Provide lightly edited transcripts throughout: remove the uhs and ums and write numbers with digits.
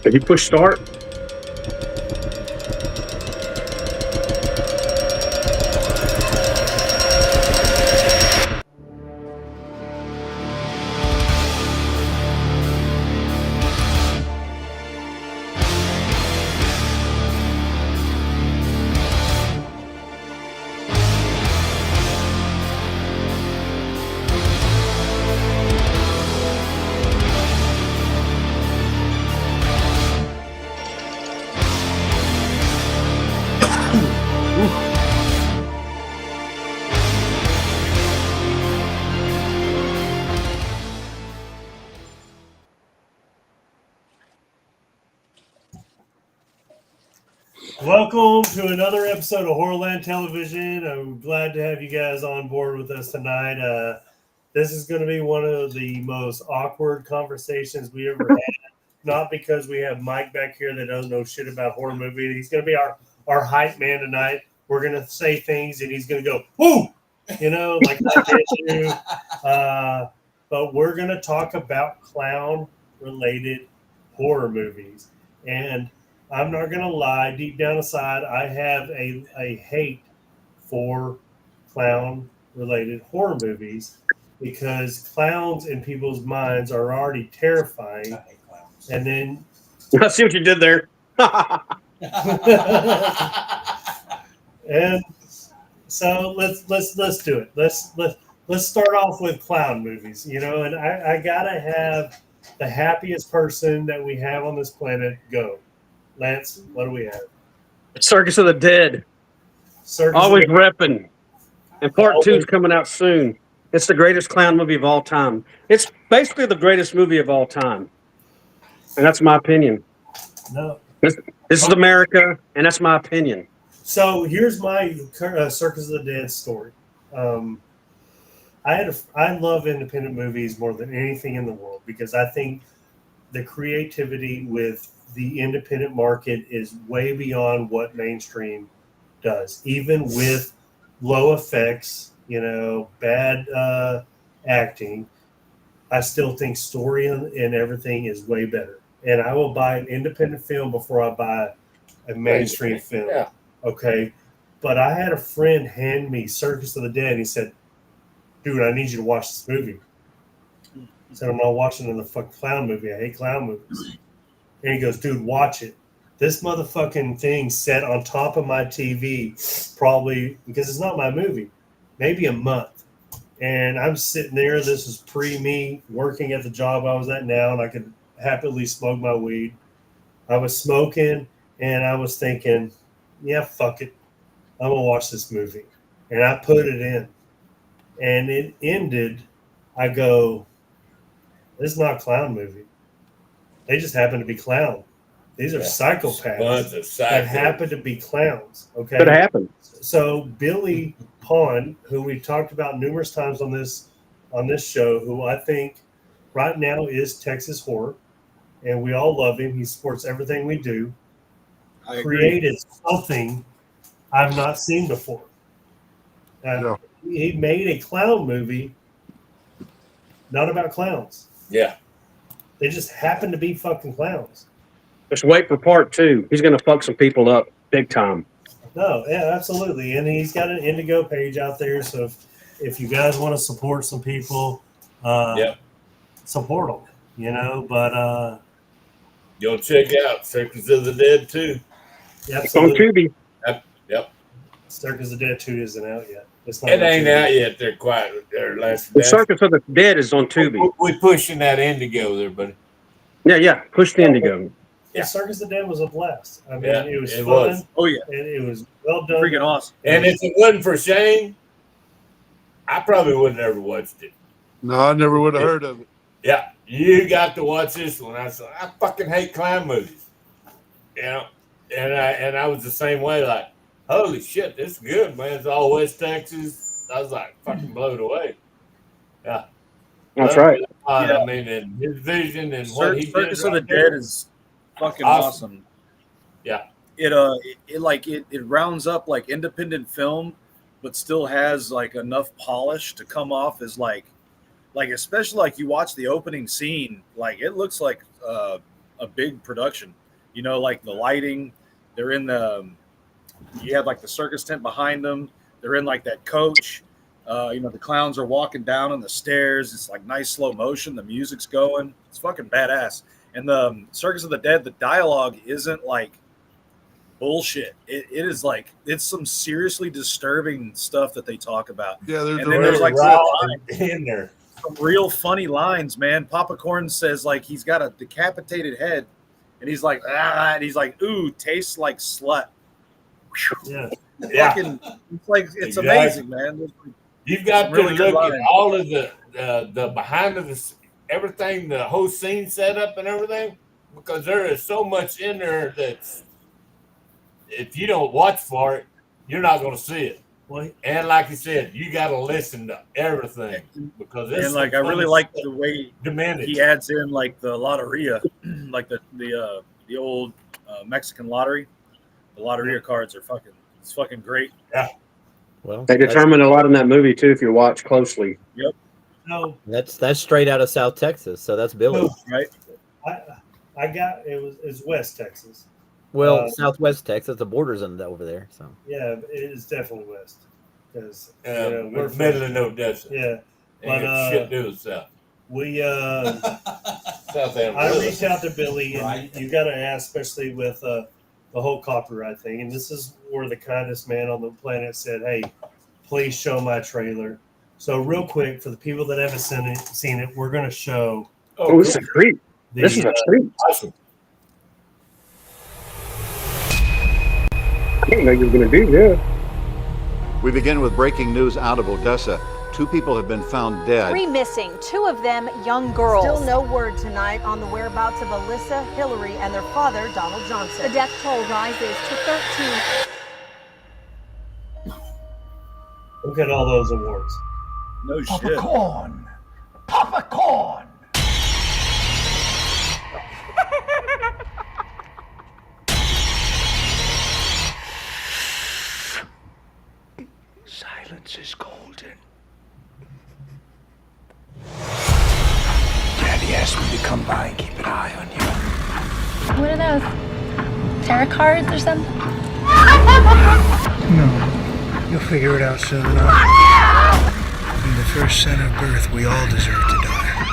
Did you push start? Welcome to another episode of Horrorland Television. I'm glad to have you guys on board with us tonight. This is going to be one of the most awkward conversations we ever had. Not because we have Mike back here that doesn't know shit about horror movies. He's going to be our hype man tonight. We're going to say things and he's going to go, woo! You know, like that. But we're going to talk about clown-related horror movies. And I'm not going to lie, deep down inside, I have a hate for clown-related horror movies because clowns in people's minds are already terrifying. I hate clowns. And then I see what you did there. and so let's do it. Let's start off with clown movies, you know, and I gotta have the happiest person that we have on this planet go. Lance, what do we have? Circus of the Dead. Circus Always of the- repping. And part 2 is coming out soon. It's the greatest clown movie of all time. It's basically the greatest movie of all time. And that's my opinion. No. This is America, and that's my opinion. So here's my Circus of the Dead story. I love independent movies more than anything in the world because I think the creativity with the independent market is way beyond what mainstream does. Even with low effects, you know, bad acting, I still think story and everything is way better. And I will buy an independent film before I buy a mainstream film. Yeah. Okay. But I had a friend hand me Circus of the Dead and he said, dude, I need you to watch this movie. I said, I'm not watching another fucking clown movie. I hate clown movies. And he goes, dude, watch it. This motherfucking thing sat on top of my TV probably, because it's not my movie, maybe a month. And I'm sitting there. This is pre-me working at the job I was at now, and I could happily smoke my weed. I was smoking, and I was thinking, yeah, fuck it. I'm going to watch this movie. And I put it in. And it ended, I go, this is not a clown movie. They just happen to be clowns. These are psychopaths that happen to be clowns. Okay. Could happen. So Billy Pond, who we've talked about numerous times on this show, who I think right now is Texas horror, and we all love him. He supports everything we do. Created something I've not seen before. He made a clown movie, not about clowns. Yeah. They just happen to be fucking clowns. Just wait for part 2. He's going to fuck some people up big time. No, yeah, absolutely. And he's got an Indigo page out there. So if you guys want to support some people, support them, you know. But you'll check out Circus of the Dead too. Yeah, it's on Tubi. Yep. Circus of the Dead 2 isn't out yet. It's not. It ain't out yet. They're quiet. They're last. The Circus of the Dead is on Tubi. We're pushing that Indigo there, buddy. Yeah. Push the Indigo. Yeah, Circus of the Dead was a blast. I mean, it was fun. Was. Oh yeah, and it was well done. Freaking awesome. And if it wasn't for Shane, I probably would have never watched it. No, I never would have heard of it. Yeah, you got to watch this one. I said, I fucking hate clown movies. You know, and I was the same way. Like, holy shit, this is good, man. It's all West Texas. I was like fucking blown away. Yeah. That's right. I mean, and his vision and what he did. Circus of the Dead is fucking awesome. Yeah. It rounds up like independent film, but still has like enough polish to come off as like especially like you watch the opening scene, like it looks like a big production. You know, like the lighting. They're in the. You have like the circus tent behind them. They're in like that coach. You know, the clowns are walking down on the stairs. It's like nice slow motion. The music's going. It's fucking badass. And the Circus of the Dead, the dialogue isn't like bullshit. It is like, it's some seriously disturbing stuff that they talk about. Yeah, there's And then there's like in there. some real funny lines, man. Papa Corn says like he's got a decapitated head, and he's like, ah, and he's like, ooh, tastes like slut. Yeah. Yeah. Fucking, it's like it's Exactly. amazing, man. You've got Really to good look at line. all of the behind of the everything, the whole scene setup and everything, because there is so much in there that's if you don't watch for it, you're not going to see it. Well, And like you said, you got to listen to everything because it's And like I really like the way diminished. he adds in like the Loteria, like the old Mexican lottery. The Loteria cards are it's fucking great. Well, They determine a lot in that movie too if you watch closely. no, that's straight out of South Texas, so that's Billy. no, Right? I got it's West Texas. Well, Southwest Texas, the borders over there. So Yeah, it is definitely West. Because we're middle of Odessa. Yeah, And but, shit to the south. we South I reached out to Billy, and you got to ask, especially with the whole copyright thing. And this is where the kindest man on the planet said, "Hey, please show my trailer." So real quick, for the people that haven't seen it, we're going to show. Oh, this is a treat. The, This is a treat. Awesome. I didn't know you were going to do this. We begin with breaking news out of Odessa. 2 people have been found dead. 3 missing, 2 of them young girls. Still no word tonight on the whereabouts of Alyssa, Hillary, and their father, Donald Johnson. The death toll rises to 13. Look at all those awards. No shit. Silence is golden. Daddy asked me to come by and keep an eye on you. What are those? Tarot cards or something? No, you'll figure it out soon enough. From the first son of birth, we all deserve to die.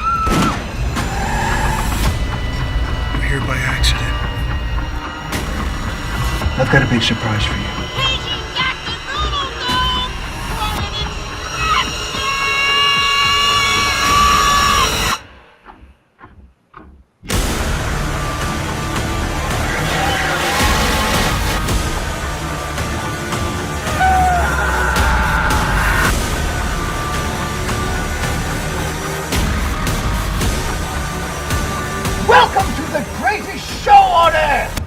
We're here by accident. I've got a big surprise for you. Welcome to the greatest show on earth!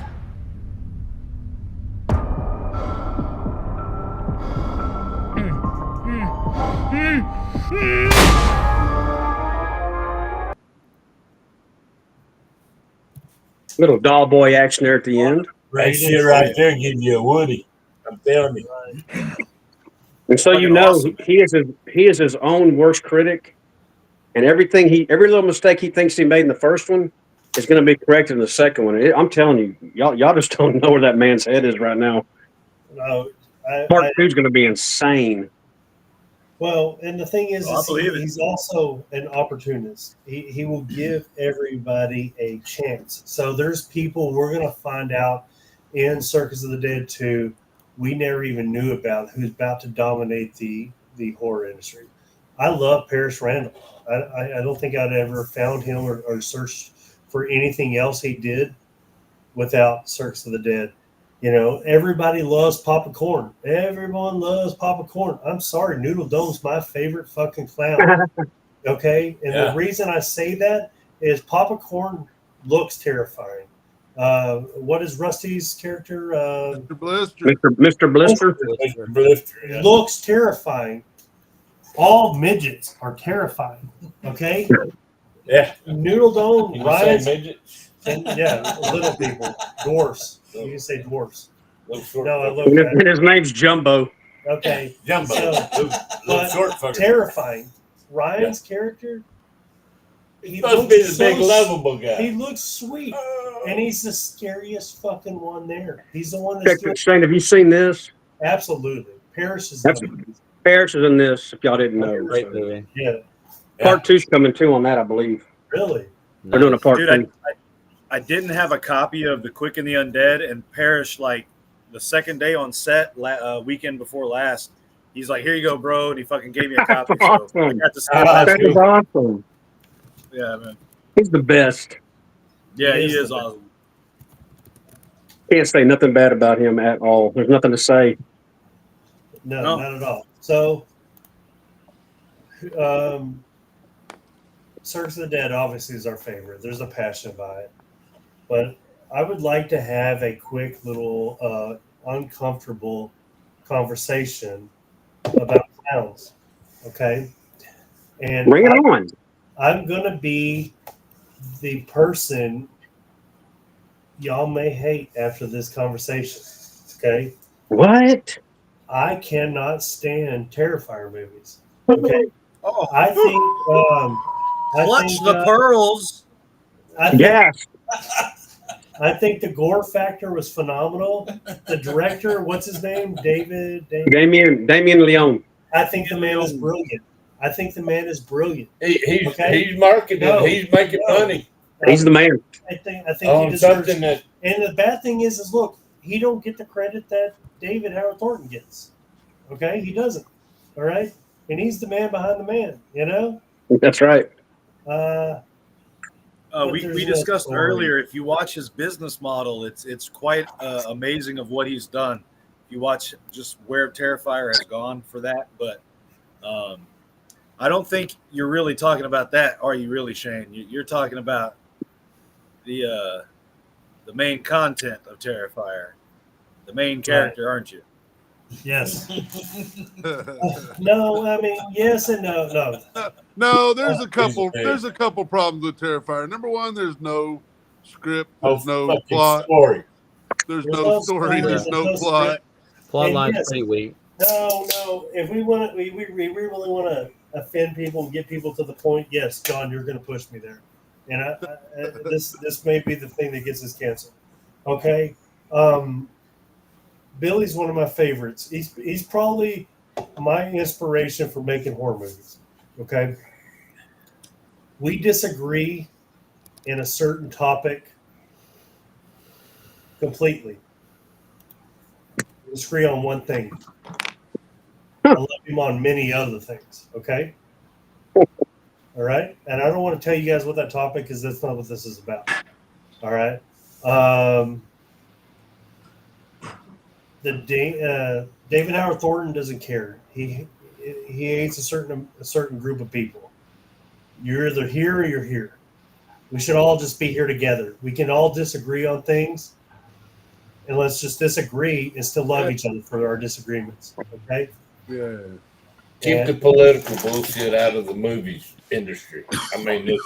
Little doll boy action there at the end. That shit right there give you a Woody. I'm telling you. And so you know he is his own worst critic, and every little mistake he thinks he made in the first one is going to be corrected in the second one. I'm telling you, y'all just don't know where that man's head is right now. No, Part 2 is going to be insane. well, and the thing is, Oh, I believe it. he's also an opportunist. He will give everybody a chance. So there's people we're going to find out in Circus of the Dead 2 we never even knew about who's about to dominate the horror industry. I love Paris Randall. I don't think I'd ever found him or searched for anything else he did without Circus of the Dead. You know, everybody loves Papa Corn. Everyone loves Papa Corn. I'm sorry, Noodle Dome's my favorite fucking clown. Okay? And Yeah. the reason I say that is Papa Corn looks terrifying. What is Rusty's character? Mr. Blister. Mr. Blister. Mr. Blister, yeah. Looks terrifying. All midgets are terrifying. Okay? Yeah. Noodle Dome, Can you Ryan's, say midgets? and yeah, little people, dwarfs. You can say dwarfs. Little short No, I fucker. look And at his name's Jumbo. okay. Jumbo. So- little But short fucker. terrifying. Ryan's character he supposed to be looks the big so- lovable guy. He looks sweet, and he's the scariest fucking one there. He's the one that's Check doing it, Shane, have you seen this? absolutely. Parrish is That's- done. Parrish is in this, if y'all didn't know. Great So. movie. Yeah, Part 2's coming too on that, I believe. really. They're doing a part Dude, 2. I didn't have a copy of The Quick and the Undead, and Parrish, like the second day on set, weekend before last, he's like, "Here you go, bro," and he fucking gave me a copy. So I Awesome. got to see That's That that. is awesome. Yeah, man. He's the best. Yeah, He he is is the best. awesome. Can't say nothing bad about him at all. There's nothing to say. No, No. not at all. So, Circus of the Dead obviously is our favorite. There's a passion by it, but I would like to have a quick little uncomfortable conversation about clowns. Okay, and Bring it on. I'm gonna be the person y'all may hate after this conversation. Okay, What? I cannot stand Terrifier movies. Okay, Oh, I think. clutch the pearls. I think, Yes. I think the gore factor was phenomenal. The director, what's his name? David. Damien Leone. I think the man is brilliant. I think the man is brilliant. He's Okay. he's marketing. No. He's making No. money He's the man. I think he on deserves. something that And the bad thing is look, he don't get the credit that David Howard Thornton gets. Okay, he doesn't. All right, and he's the man behind the man. You know. That's right. But We there's no discussed story. earlier. If you watch his business model, it's quite amazing of what he's done. If you watch just where Terrifier has gone for that, but I don't think you're really talking about that, are you? Really, Shane? You're talking about the main content of Terrifier, the main character, aren't you? Yes. No, I mean yes and no. No. No, there's a couple problems with Terrifier. Number one, there's no script, there's no fucking plot, story. there's There's no no story, story, there's there's no no plot. Plot And line's yes. pretty weak. No. If we want to, we really want to offend people and get people to the point. Yes, John, you're going to push me there, and this may be the thing that gets us canceled. Okay, Billy's one of my favorites. He's probably my inspiration for making horror movies. Okay, we disagree in a certain topic completely. We disagree on one thing. I love him on many other things. Okay. All right. And I don't want to tell you guys what that topic is. That's not what this is about. All right. David Howard Thornton doesn't care. He hates a certain group of people. You're either here or you're here. We should all just be here together. We can all disagree on things, and let's just disagree and still love each other for our disagreements. Okay. Yeah. Keep the political bullshit out of the movies industry. I mean, this,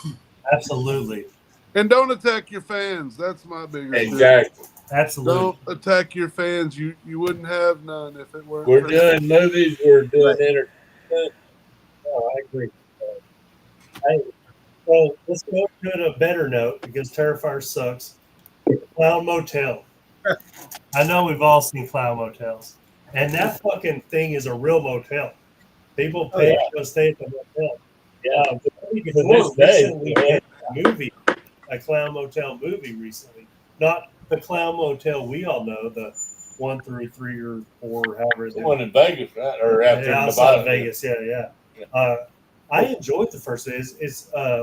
Absolutely. And don't attack your fans. That's my biggest thing. exactly. Absolutely. Don't attack your fans. You wouldn't have none if it weren't. We're for- doing movies. We're doing entertainment. Oh, I agree. Well, let's go to a better note because Terrifier sucks. Clown Motel. I know we've all seen Clown Motels, and that fucking thing is a real motel. People pay to go stay at the motel. Yeah, this day, recently did a movie, a Clown Motel movie recently. Not the Clown Motel we all know, the 1 through 3 or 4, however it The is. one in Vegas, right? Or after Yeah, outside of Nevada. Vegas. Yeah. I enjoyed the first.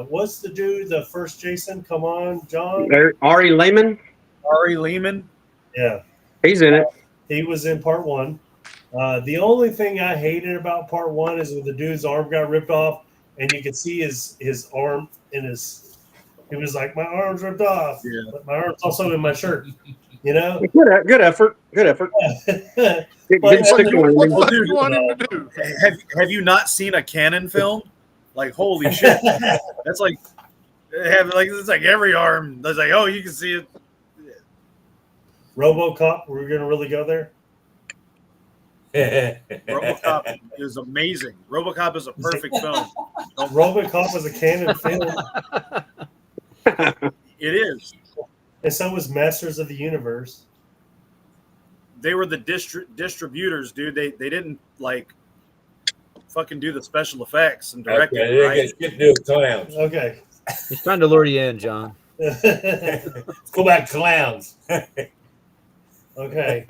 What's the dude? The first Jason? Come on, John. Ari Lehman. Ari Lehman. Yeah, He's in it. he was in part 1. The only thing I hated about part 1 is when the dude's arm got ripped off, and you could see his arm in his. He was like, "My arm's ripped off, Yeah. but my arm's also in my shirt." You know. Good effort. Good effort. Good But- stick What landing. the fuck you want him to do? Have you not seen a Canon film? Like, holy shit, that's like it's like every arm. That's like, oh, you can see it. RoboCop. We're gonna really go there. RoboCop is amazing. RoboCop is a perfect film. RoboCop was a canon film, It is. and so was Masters of the Universe. They were the distributors, dude. They didn't like fucking do the special effects and direct Okay, it, they right? get shit to do with clowns. Okay. He's trying to lure you in, John. Let's go back to clowns. Okay.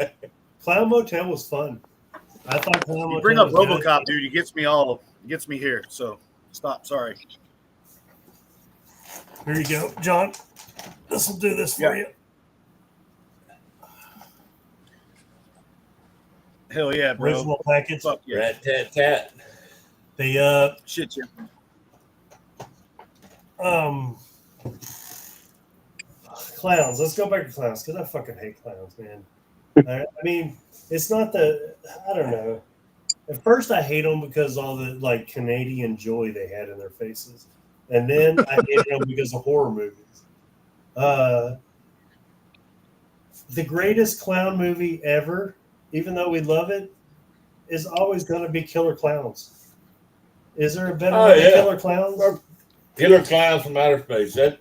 Clown Motel was fun. I thought Clown Motel You bring up was good. RoboCop, dude. He gets me here. So stop. Sorry. Here you go, John. This will do this for Yeah. you. Hell yeah, bro. Original package. Fuck yeah. Rat tat tat. The Shit, yeah. clowns. Let's go back to clowns because I fucking hate clowns, man. I mean, it's not the. I don't know. At first, I hate them because all the like Canadian joy they had in their faces, and then I hated them because of horror movies. The greatest clown movie ever, even though we love it, is always going to be Killer Clowns. Is there a better one than Killer Clowns? Killer Clowns from Outer Space. That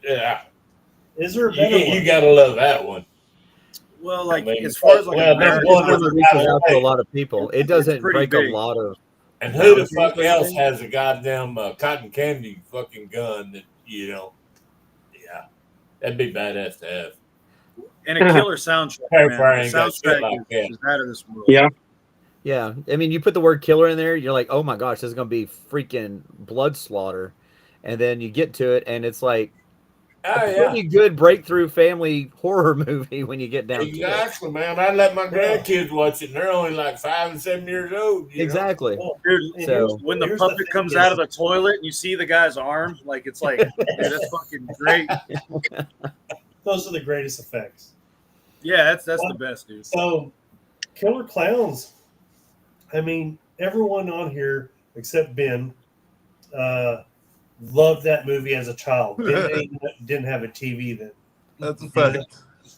Is there a better one? you gotta love that one. Well, like I mean, as far as like well, American that's one It of really the- reaches out to a lot of people. It doesn't pretty break big. a lot of. And who the fuck else has a goddamn cotton candy fucking gun that yeah, that'd be badass to have. and a killer soundtrack. Hey, Man. Brian, The ain't got shit soundtrack like that. is out of this world. Yeah. Yeah, I mean, you put the word killer in there, you're like, oh my gosh, this is gonna be freaking blood slaughter, and then you get to it, and it's like Oh a yeah, pretty good breakthrough family horror movie when you get down to it. exactly, man. I let my grandkids watch it, and they're only like 5 and 7 years old. you know? Exactly. Dude, And So- when the here's puppet thing comes is- out of the toilet and you see the guy's arm, like it's like, dude, that's fucking great. those are the greatest effects. Yeah, that's the best, dude. So, Killer Clowns. I mean, everyone on here except Ben loved that movie as a child. Ben didn't have a TV then. That's a fact.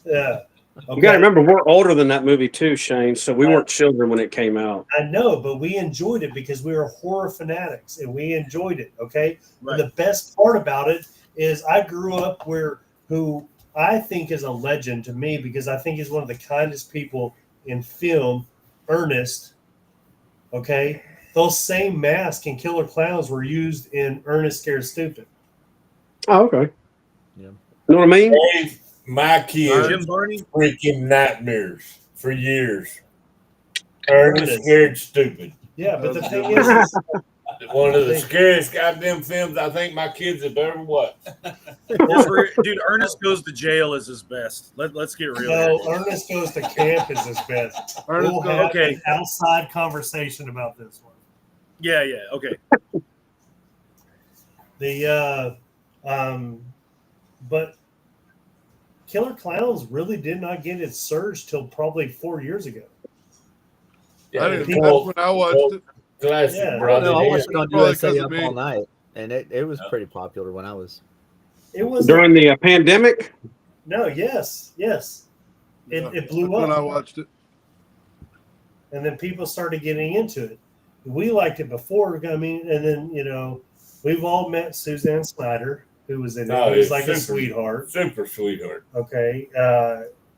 Yeah. You got to remember, we're older than that movie too, Shane. So we weren't children when it came out. I know, but we enjoyed it because we were horror fanatics and we enjoyed it. Okay. Right. The best part about it is I grew up who I think is a legend to me because I think he's one of the kindest people in film, Ernest. Okay. Those same masks and Killer Clowns were used in Ernest Scared Stupid. Oh, okay. Yeah. You know what I mean? Gave my kids Jim Barney? freaking nightmares for years. Ernest Scared Stupid. Yeah, but the thing Okay. is One of the scariest goddamn films I think my kids have ever watched. Dude, Ernest Goes to Jail is his best. Let's get real. no, here. Ernest Goes to Camp is his best. Ernest We'll Goes- have okay. an outside conversation about this one. Yeah, okay. But Killer Clowns really did not get its surge till probably 4 years ago. Yeah, I didn't the know cult- when I watched it. Classic, Yeah. brother. No, I watched it on Probably USA 'cause of Up me. All Night, and it was pretty popular when I was. It was During the pandemic. yes. It blew That's when I up, watched it. and then people started getting into it. We liked it before. I mean, and then we've all met Suzanne Snyder, who was in it. Oh, Who was yeah, like a super. sweetheart. Super sweetheart. Okay,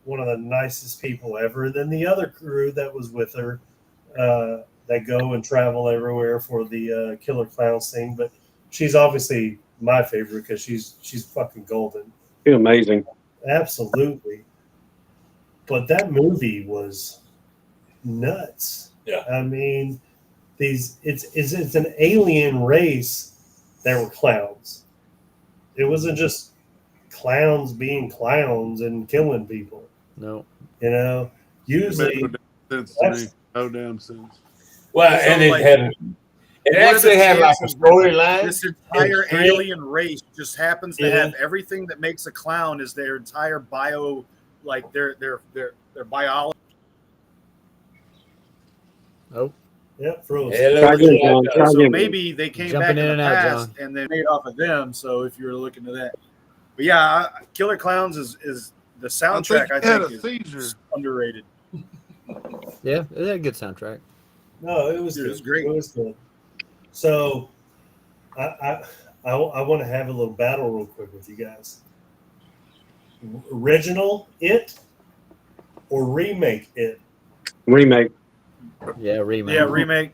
one of the nicest people ever. And then the other crew that was with her, that go and travel everywhere for the Killer Clowns thing. But she's obviously my favorite because she's fucking golden. It's amazing. Absolutely. But that movie was nuts. Yeah. I mean, it's an alien race that were clowns. It wasn't just clowns being clowns and killing people. No. Usually Made no damn sense to me. No damn sense. Well, So, and it like, had what actually are the had like a chances storyline. This entire It's great. alien race just happens to Yeah. have everything that makes a clown is their entire bio, like their biology. Oh, Yep, froze. Hello, Try again, John. Try So again. maybe they came Jumping back in in the and out, past and they made off of them. So if you're looking to that, but yeah, Killer Clowns is the soundtrack. I I think think, he had a is seizure. underrated. yeah, it had a good soundtrack. No, it was Dude, good. it was great. It was good. So I want to have a little battle real quick with you guys. Original It or remake It? Remake. Yeah, remake. Yeah, remake.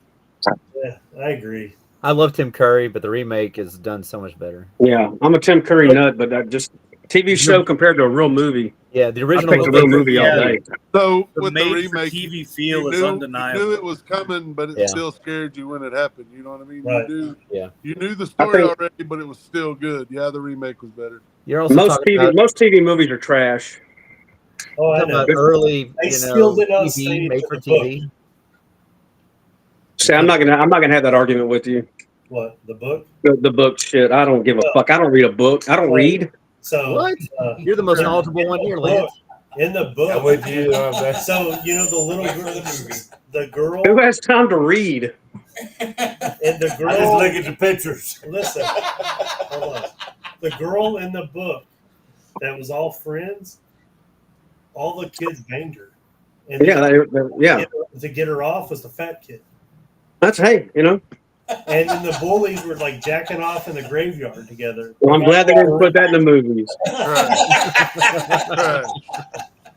Yeah, I agree. I love Tim Curry, but the remake is done so much better. Yeah, I'm a Tim Curry nut, but that just TV show compared to a real movie. Yeah, the I original pick was the real better. movie all day. So The with the made remake, for TV you feel is knew undeniable. it was coming, but it Yeah. still scared you when it happened. You know what I mean? Right. Yeah. You knew the I story think- already, but it was still good. Yeah, the remake was better. You're also Most talking most about, TV movies are trash. Oh, I talking know. about early, They you still know, did not say TV, it made to for the book. TV. See, I'm not gonna have that argument with you. What, the book? The book shit. I don't give a fuck. I don't read a book. I don't read. So What? You're the most knowledgeable one here, Lance. In the book, I'm with you. so you know the little girl, the girl, Who has time to read? and the I just girl. look at the pictures. Listen, hold on. The girl in the book that was all friends, all the kids banged her. And Yeah, yeah. to get her off was the fat kid. That's hey, you know. And then the bullies were like jacking off in the graveyard together. Well, I'm glad they didn't put that in the movies. Right.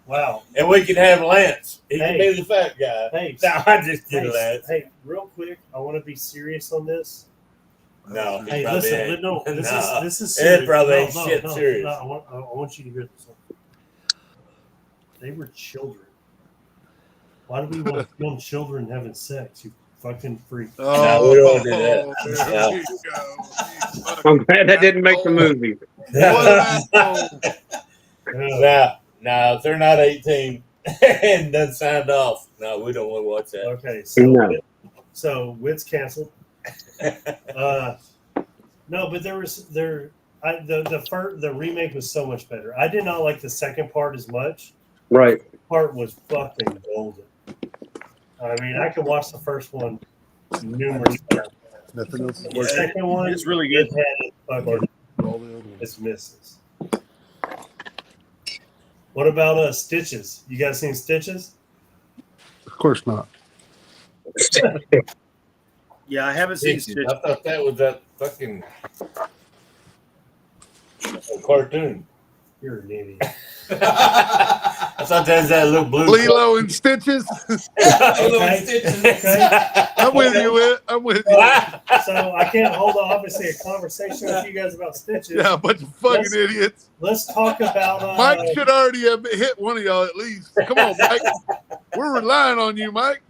Wow. And we can have Lance. He Hey. can be the fat guy. Hey, No, I just hey, kidding, Lance. hey, real quick, I want to be serious on this. No, he Hey, probably listen, ain't. no, this No. is It serious. probably No, ain't no, shit no, serious. no, I want you to hear this. They were children. Why do we want to film children having sex? You fucking freak. Oh, we don't do that. there No. you go. I'm glad that didn't make the movie. What an asshole. Now, if they're not 18 and done signed off, no, we don't want to watch that. Okay, so No. Wit's canceled. No, but the remake was so much better. I did not like the second part as much. Right. Part was fucking golden. I mean, I could watch the first one numerous times. Nothing else. The second one, It's really good. it had fucking its misses. What about Stitches? You guys seen Stitches? Of course not. Yeah, I haven't seen Stitch. I thought that was that fucking cartoon. You're an idiot. I thought that was that little blue. Lilo and Stitches. Okay. I'm with you. I'm with you. So I can't hold obviously a conversation with you guys about Stitches. Yeah, a bunch of fucking Let's- idiots. Let's talk about Mike should already have hit one of y'all at least. Come on, Mike. We're relying on you, Mike.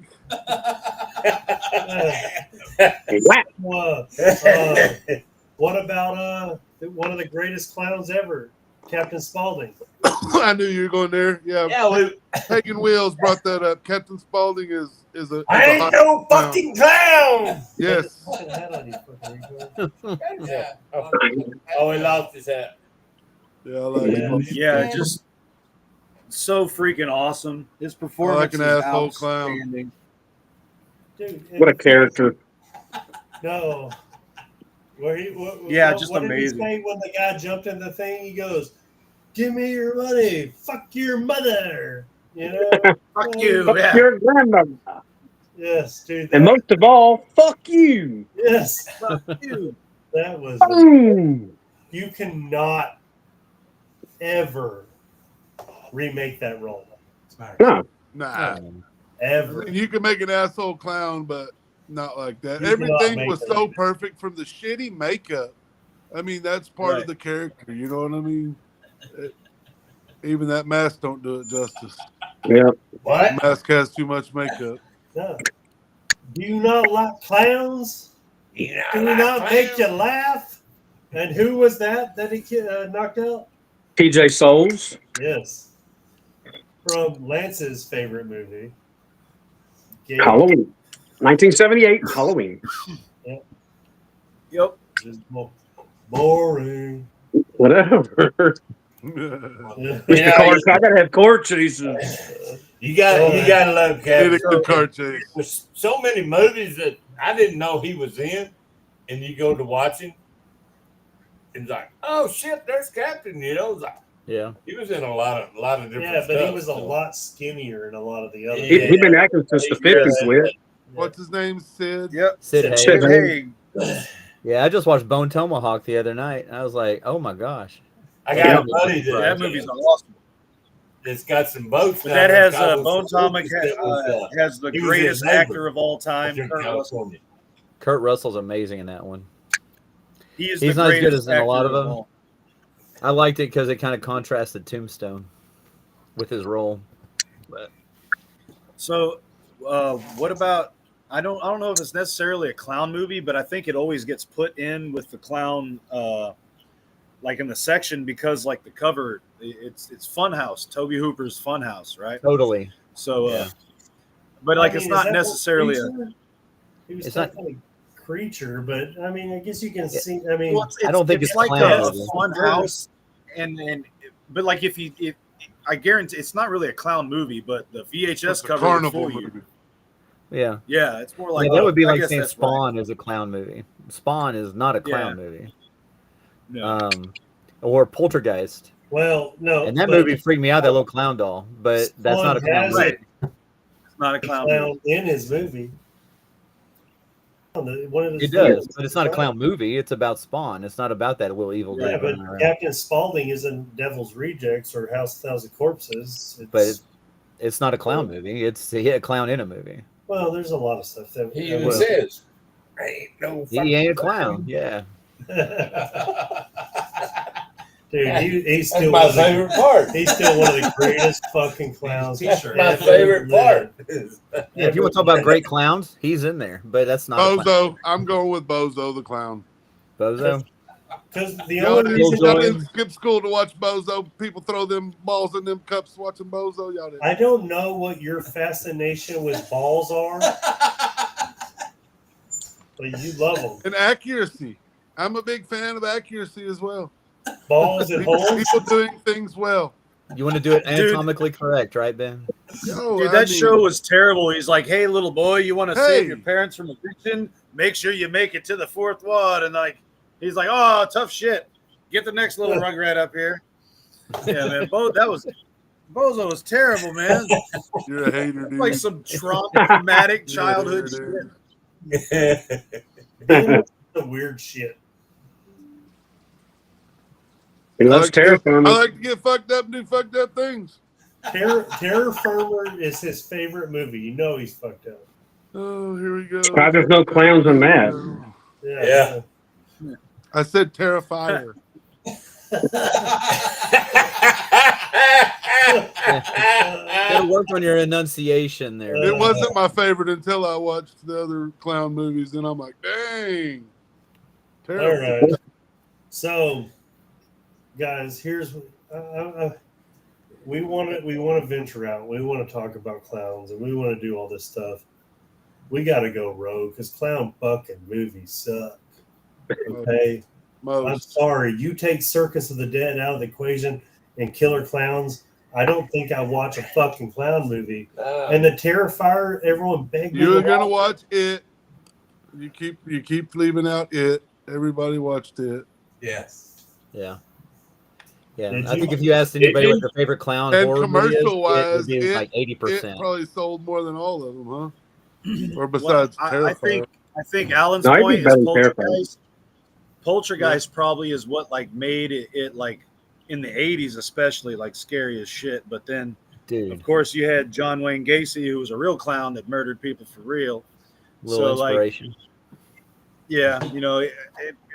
What about one of the greatest clowns ever, Captain Spaulding? I knew you were going there. Yeah, Yeah, Hagen Wheels brought that up. Captain Spaulding is a I ain't hot no clown. fucking clown. Yes. Fucking hat on you, fucking retard. Yeah. Oh, he lost his hat. Yeah, I like it. Yeah, just so freaking awesome. His performance I like an is asshole clown. outstanding. Dude, What a character. No. Yeah, just what amazing. Did he say when the guy jumped in the thing? He goes, "Give me your money. Fuck your mother." You know. Fuck you. Fuck Yeah. your grandmother. Yes, dude. And most of all, fuck you. Yes. Fuck you. That was. Boom. You cannot ever remake that role. No. Nah. Ever. You can make an asshole clown, but not like that. You cannot Everything make was that. so perfect from the shitty makeup. I mean, that's part Right. of the character. You know what I mean? Even that mask don't do it justice. Yeah. What? Mask has too much makeup. No. Do you not like clowns? Do you not make you laugh? And who was that he knocked out? PJ Souls. Yes. From Lance's favorite movie. Halloween. 1978. Halloween. Yep. Just boring. Whatever. Mr. Clark, I gotta have court chases. You gotta love Did Captain. a good car chase. There's so many movies that I didn't know he was in, and you go to watch him, and it's like, oh shit, there's Captain. You know, it's like, Yeah. he was in a lot of different. Yeah, but stuff, he was a so. lot skinnier in a lot of the other. Yeah. He's been acting since the 50s, with. What's his name? Sid? Yep. Sid Haig. Sid Hey. Yeah, I just watched Bone Tomahawk the other night. And I was like, oh my gosh. I got Yeah. a buddy That movie's awesome. that's got some boats. But down that there has called Bone Tomahawk was, has the he was greatest his neighbor actor of all time. in Kurt Russell. California. Kurt Russell's amazing in that one. He is He's the not as good greatest as in a lot actor of them. all. I liked it because it kind of contrasted Tombstone with his role. But So, what about? I don't know if it's necessarily a clown movie, but I think it always gets put in with the clown, like in the section because like the cover, it's Funhouse, Toby Hooper's Funhouse, right? totally. So, Yeah. but like I mean, it's is not that necessarily a. Creature? He was It's not- definitely creature, but I mean, I guess you can Yeah. see. I mean, Well, I don't think it's like clown a movie. fun house, and but like if I guarantee it's not really a clown movie, but the VHS It's a cover would carnival fool you. movie. Yeah. Yeah, it's more like Yeah, that would be I like guess saying that's right. Spawn is a clown movie. Spawn is not a clown movie. No. Or Poltergeist. well, no, And that but movie freaked me out, that little clown doll. But that's not a Spawn clown has movie. Right. It's not a the clown clown movie. in his movie. One of his It does, villains but it's is not a right. clown movie. It's about Spawn. It's not about that little evil guy Yeah, but running around. Captain Spaulding isn't Devil's Rejects or House of Thousand Corpses. But it's not a clown movie. It's a clown in a movie. well, there's a lot of stuff that He that even Well, says, "Ain't no He ain't a clown. Yeah. Dude, he's That's still my one of the- favorite part. He's still one of the greatest fucking clowns. T-shirt. My ever favorite part. lived. Yeah, if you want to talk about great clowns, he's in there. But that's not a clown. Bozo. I'm going with Bozo the clown. Bozo. Because the Y'all only didn't, reason y'all didn't skip school to watch Bozo. People throw them balls in them cups watching Bozo. Y'all didn't. I don't know what your fascination with balls are, but you love them. And accuracy. I'm a big fan of accuracy as well. Balls and holes. People doing things well. You want to do it Dude. anatomically correct, right, Ben? Yo, Dude, I that mean, show was terrible. He's like, "Hey, little boy, you want to Hey. save your parents from eviction? Make sure you make it to the fourth ward." And like, he's like, "Oh, tough shit. Get the next little rugrat up here." Yeah, man. Bozo was terrible, man. You're a hater, dude. Like some traumatic You're a hater, childhood dude. shit. The weird shit. He loves terror I farming. like to get fucked up and do fucked up things. Terror Firmer is his favorite movie. You know he's fucked up. Oh, here we go. Why there's no clowns in Mad? Yeah. I said Terrifier. Gotta work on your enunciation there. It wasn't my favorite until I watched the other clown movies, and I'm like, dang. All Terrible. right. So, guys, here's we want to venture out. We want to talk about clowns, and we want to do all this stuff. We got to go rogue because clown fucking movies suck. Okay, I'm Most. sorry. You take Circus of the Dead out of the equation and Killer Clowns. I don't think I watch a fucking clown movie. And the Terrifier, everyone begged me You're to gonna watch. watch it. You keep leaving out it. Everybody watched it. Yes. Yeah. Yeah. Did I you- think if you asked anybody what their favorite clown And horror movie is, commercial-wise, it would be it- like It 80%. probably sold more than all of them, huh? Or Well, besides I Terrifier. think Alan's No, I'd be point is better than Terrifier. Poltergeist. Poltergeist probably is what like made it like in the 80s especially like scary as shit. But then Dude, of course you had John Wayne Gacy, who was a real clown that murdered people for real. little so, like, inspiration. Yeah, you know, it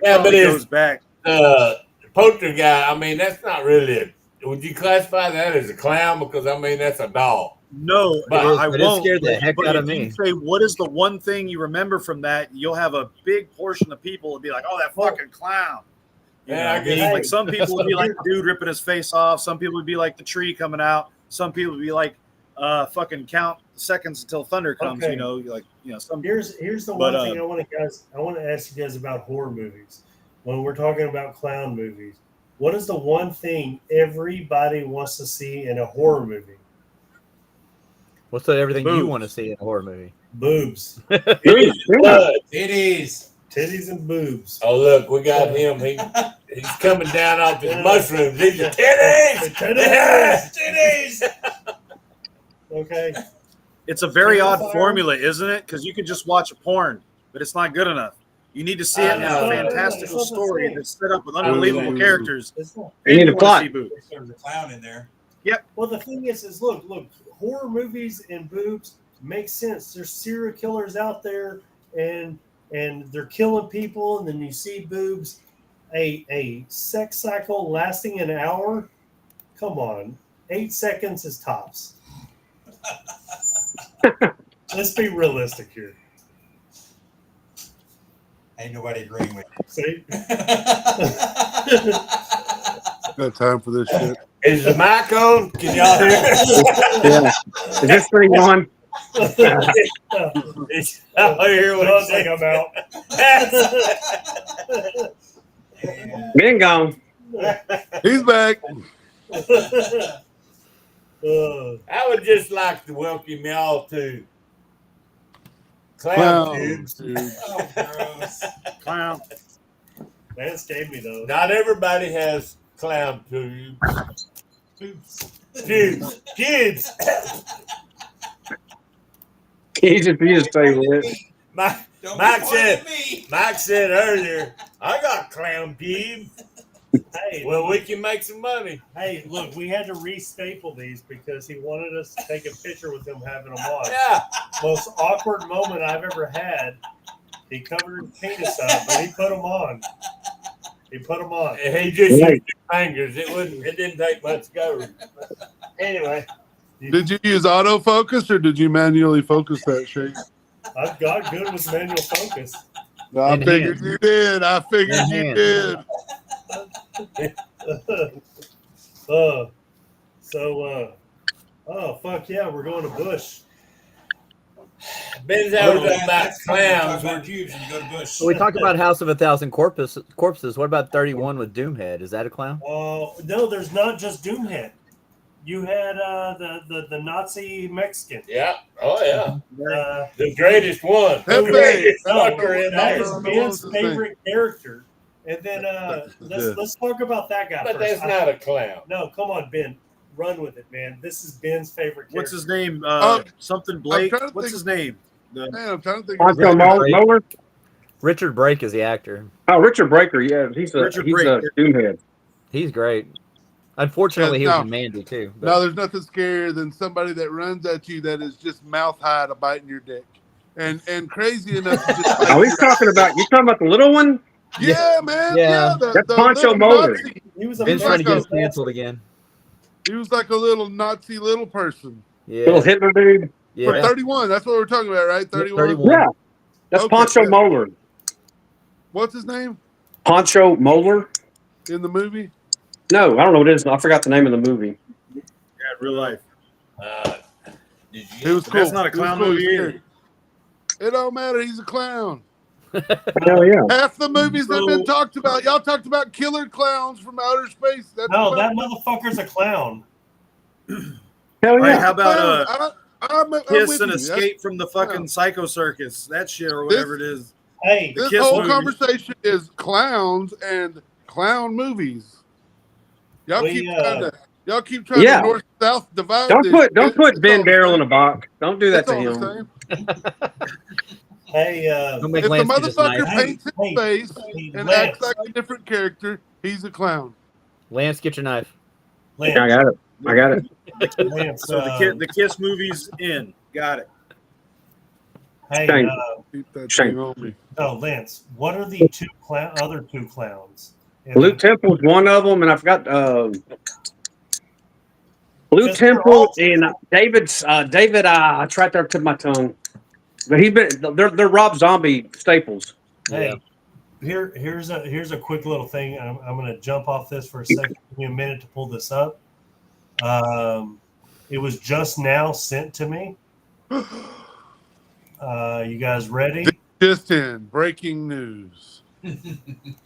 Yeah, probably but it's- goes back. Poltergeist, I mean, that's not really would you classify that as a clown? Because I mean that's a doll. No, But I it won't. scared the heck but out if of you me. say what is the one thing you remember from that, you'll have a big portion of people will be like, "Oh, that fucking clown." You Yeah, know, I guess- like some people would be like the dude ripping his face off. Some people would be like the tree coming out. Some people would be like, fucking count seconds until thunder comes. Okay. You know, like some. Here's the But, one thing I want to ask you guys about horror movies. When we're talking about clown movies, what is the one thing everybody wants to see in a horror movie? What's that everything you Boobs. want to see in a horror movie? Boobs, Blood. Titties. titties, and boobs. Oh look, we got him. He's coming down off his mushrooms. These are titties. Titties! Okay. It's a very odd Fire. formula, isn't it? Because you can just watch a porn, but it's not good enough. You need to see it in a I know. fantastical It's not the story same. that's set up with unbelievable Ooh. characters. It's not. You need a wanna plot. see boobs. There's a clown in there. Well, the thing is look, horror movies and boobs make sense. There's serial killers out there, and they're killing people, and then you see boobs. A sex cycle lasting an hour. Come on, 8 seconds is tops. Let's be realistic here. Ain't nobody agreeing with See, you. Got time for this shit. Is the mic on? Can y'all hear? Yeah. Is this thing on? Is y'all hear what I'm Looks like saying? I'm out. Been gone. He's back. I would just like to welcome y'all to Clown Clown Tubes. Tubes. Oh, gross. Clown. Man, scared me though. Not everybody has clown tubes. Oops. Tubes. Tubes. He just say it. Mike, Don't Mike be said- pointing at me. Mike said earlier, I got clown tubes. Hey, Well, we can make some money. hey, look, we had to re-staple these because he wanted us to take a picture with him having them on. Yeah. Most awkward moment I've ever had. He covered his penis up, but he put them on. He put them on. And he just Right. used his fingers. It didn't take much to go. Anyway, Did you use autofocus or did you manually focus that shit? I've got good with manual focus. I In figured hand. you did. I figured In you hand. did. Oh fuck yeah, we're going to Bush. Ben's Oh, out about that's funny. You clowns. talk about pubes and you go to Bush. So we talked about House of a Thousand Corpses. What about 31 with Doomhead? Is that a clown? No, there's not just Doomhead. You had the Nazi Mexican. Yeah. Oh, yeah. The greatest one. Pepe. The greatest No, fucker in that there. is Ben's favorite character. And then let's talk about that guy But first. that's not a clown. No, come on, Ben. Run with it, man. This is Ben's favorite character. What's his name? Um, Something Blake. trying to What's think- his name? The, Man, I'm trying to think. Poncho Richard Moeller? Richard Brake is the actor. Oh, Richard Breaker. Yeah, he's a Richard he's Brake. a doomhead. He's great. Unfortunately, he was No. in Mandy too. but- No, there's nothing scarier than somebody that runs at you that is just mouth high to biting your dick, and crazy enough to just bite Oh, he's your- talking about the little one. Yeah, man. Yeah. Yeah, That's Poncho little Moeller. Nazi- He was a Ben's trying to get us Mexican. canceled again. He was like a little Nazi little person. Yeah. Little Hitler dude. Yeah. For 31, that's what we're talking about, right? 31. 31. Yeah, that's Okay, Poncho yeah. Moeller. What's his name Poncho Moeller. in the movie? No, I don't know what it is. I forgot the name of the movie. yeah, real life. Did It you? was But cool. that's not a It was clown cool. movie He was either. scary. It don't matter. He's a clown. Hell yeah. Half the movies that have been So- talked about, y'all talked about killer clowns from outer space. That's No, about- that motherfucker's a clown. Hell All right, yeah. how about I'm Kiss with and you. Escape from the fucking Psycho Circus? That shit or whatever it is. Hey, This Kiss whole movie. conversation is clowns and clown movies. Y'all We, keep trying Yeah. to north south divide. Don't this put shit. Ben It's all the Darrell in same. a box. Don't do that It's to all him. the same. hey, Don't make If the Lance get his motherfucker knife. paints his Hey, face hey, and Lance, acts like a different character, he's a clown. Lance, get your knife. Yeah, I got it. I got it. Lance, So the Kiss movie's in. Got it. hey, Shame. Keep that Shame. thing on me. no, Lance. What are the other two clowns? Luke Temple's one of them, and I forgot Luke Because they're Temple all- and David's David. It's right there to my tongue. But they're Rob Zombie staples. Hey, here's a quick little thing. I'm going to jump off this for a second. Give me a minute to pull this up. It was just now sent to me. You guys ready? Just in breaking news.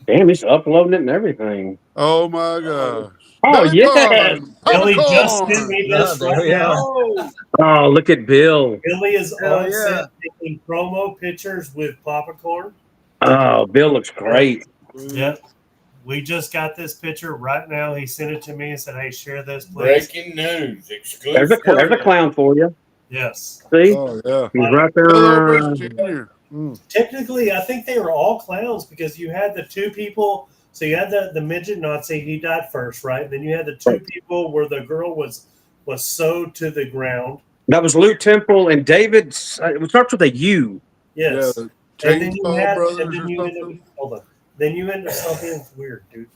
Damn, he's uploading it and everything. Oh my gosh. Oh yeah. Billy just Popcorn. sent me this Oh, there right we are. now. Oh, look at Bill. Billy is Hell on yeah. set taking promo pictures with popcorn. Oh, Bill looks great. Yep. We just got this picture right now. He sent it to me and said, "Hey, share this, please." Breaking news. Exclusive. There's a clown for you. Yes. See, Oh yeah. he's right Hello, there. Bruce Jr. Technically, I think they were all clowns because you had the two people. So you had the midget Nazi. He died first, right? Then you had the two people where the girl was sewed to the ground. That was Luke Temple and David. It starts with a U. Yes. Yeah, And then you Chainsaw had, Brothers and then or you ended something? up, hold on. Then you end up something weird, dude.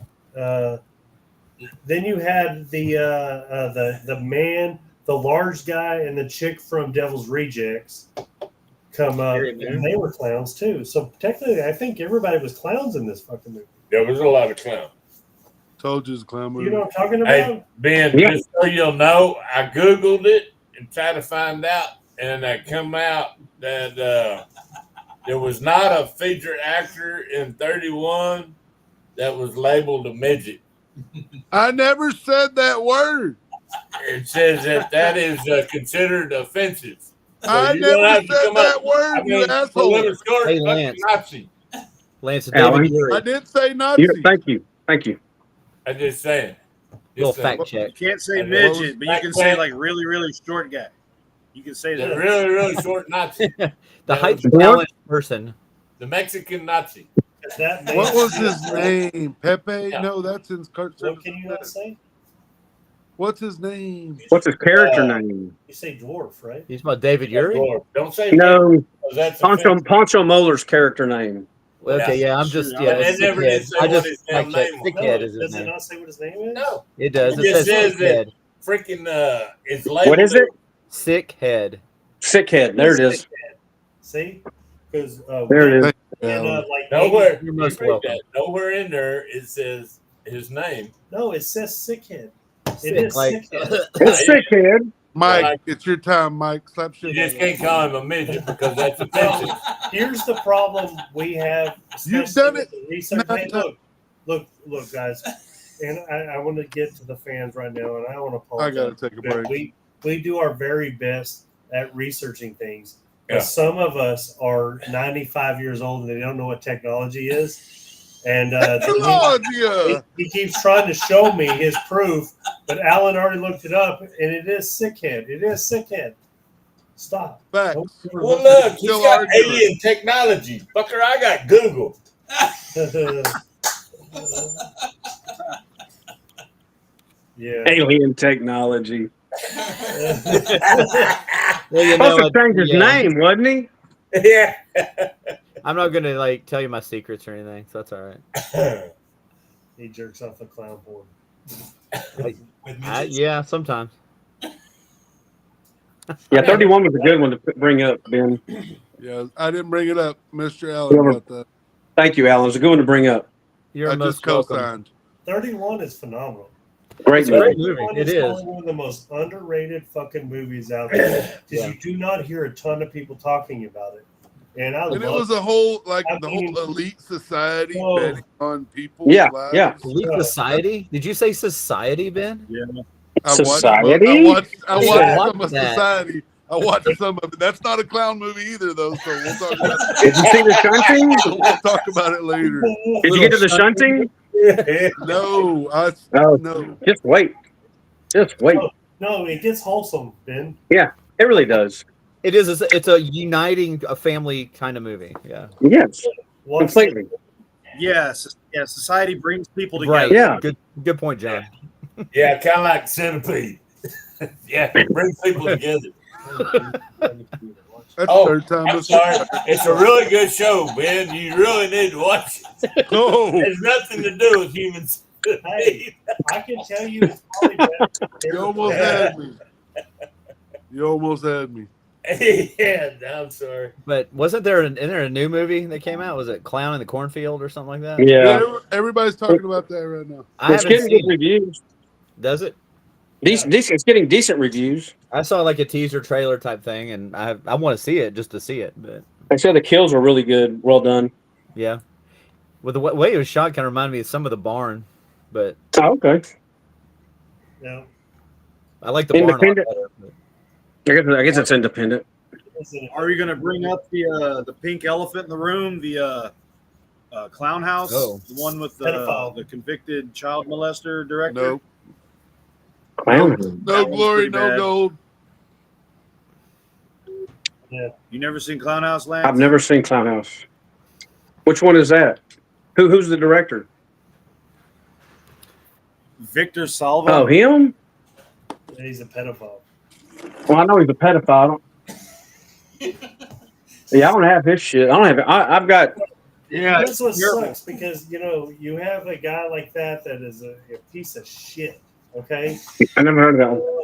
Then you had the man, the large guy, and the chick from Devil's Rejects come up, and they were clowns too. So technically, I think everybody was clowns in this fucking movie. There was a lot of clowns. Told you it's a clown movie. You know what I'm talking about? Hey, Ben, Yeah. just so you'll know, I Googled it and tried to find out, and I come out that there was not a featured actor in 31 that was labeled a midget. I never said that word. It says that is considered offensive. So I you don't never have said to come that up- word, I mean, you for asshole. little short Hey, fucking Lance. Nazi. Lance and Alan. David I Urich. didn't say Nazi. Thank you. I'm just saying. Little Just saying. fact check. You can't say And midget, but you back can say then- like really, really short guy. You can say The that. really, really short Nazi. The That height was- talent person. The Mexican Nazi. Is that man- What was his name? Pepe? Yeah. No, that's in cartoon. What can you not say? What's his name? What's his character name? You say dwarf, right? He's about David Urich. Don't say No, midget, 'cause that's offensive. Poncho Muller's character name. Well, okay, yeah, I'm Sure, just I yeah. They it's never Sickhead. did say I what just his damn fact check. name was. Sickhead is his Does it name. not say what his name is? No. It does. It It just says says that Sickhead. freaking it's labeled. What is it? Sickhead. Sickhead. There it is. See? Because There it is. like Nowhere. You're most you read welcome. that. Nowhere in there it says his name. No, it says sickhead. It Sick, is like- sickhead. It's Sickhead. Mike, Like- it's your time, Mike. Slap You shit. just can't call him a midget because that's offensive. Here's the problem we have. You've especially done with it. the research. Not Hey, look, guys. And I want to get to the fans right now, and I want to I apologize. gotta take a But break. we do our very best at researching things. But Yeah. some of us are 95 years old and they don't know what technology is. And Technology. he keeps trying to show me his proof, but Alan already looked it up, and it is sickhead. It is sickhead. Stop. Facts. Well, look, he's Still got arguing. alien technology. Fucker, I got Google. Yeah. Alien technology. Well, you Supposed know, to change his yeah, name, wasn't he? Yeah. I'm not gonna like tell you my secrets or anything, so that's all right. He jerks off the clown board. With midgets. Yeah, sometimes. Yeah, 31 was a good one to bring up, Ben. Yeah, I didn't bring it up, Mr. Allen. Whoever- About that. Thank you, Alan. It's a good one to bring up. You're I most just welcome. co-signed. 31 is phenomenal. Great It's a great movie. movie. 31 It is is. probably one of the most underrated fucking movies out there because Yeah. you do not hear a ton of people talking about it. And I And it love was a whole like I the mean- whole elite society Oh. betting on people's Yeah, lives. yeah. Elite Society? Did you say Society, Ben? I watched, Society? I watched Yeah, some of that. Society. I watched some of it. That's not a clown movie either, though. So we'll talk about it. Did you see the shunting? We'll talk about it later. Did you get to the shunting? No, No. no. Just wait. Just wait. No, it gets wholesome, Ben. It really does. It is. It's a uniting a family kind of movie. Yeah. Yes, Watch completely. Yes, yeah. Society brings people together. Right. Yeah. Good point, John. Yeah, kind of like Centipede. Yeah, bring people together. That's Oh, the third time. I'm this- sorry. It's a really good show, Ben. You really need to watch it. No. It has nothing to do with humans. Hey, I can tell you it's probably better. You almost had me. You almost had me. Yeah, I'm sorry. But wasn't there isn't there a new movie that came out? Was it Clown in the Cornfield or something like that? Yeah. Everybody's talking about that right now. I It's haven't getting seen good it. reviews. Does it? Decent, it's getting decent reviews. I saw like a teaser trailer type thing, and I want to see it just to see it. But I said the kills were really good. Well done. yeah, with the way it was shot, kind of reminded me of some of the barn. But Oh, okay. No, I like the barn a lot Independent. better. I guess it's independent. Are you going to bring up the pink elephant in the room, the clown house, Oh. the one with Pedophile. the convicted child molester director? No. Clown. No That one's glory, pretty no bad. gold. You never seen Clown House, Lance? I've never seen Clown House. Which one is that? Who's the director? Victor Salva. Oh, him? He's a pedophile. Well, I know he's a pedophile. Yeah, I don't have his shit. I don't have it. I've got. Yeah, That's what terrible. sucks because you have a guy like that is a piece of shit. Okay. I never heard of that one.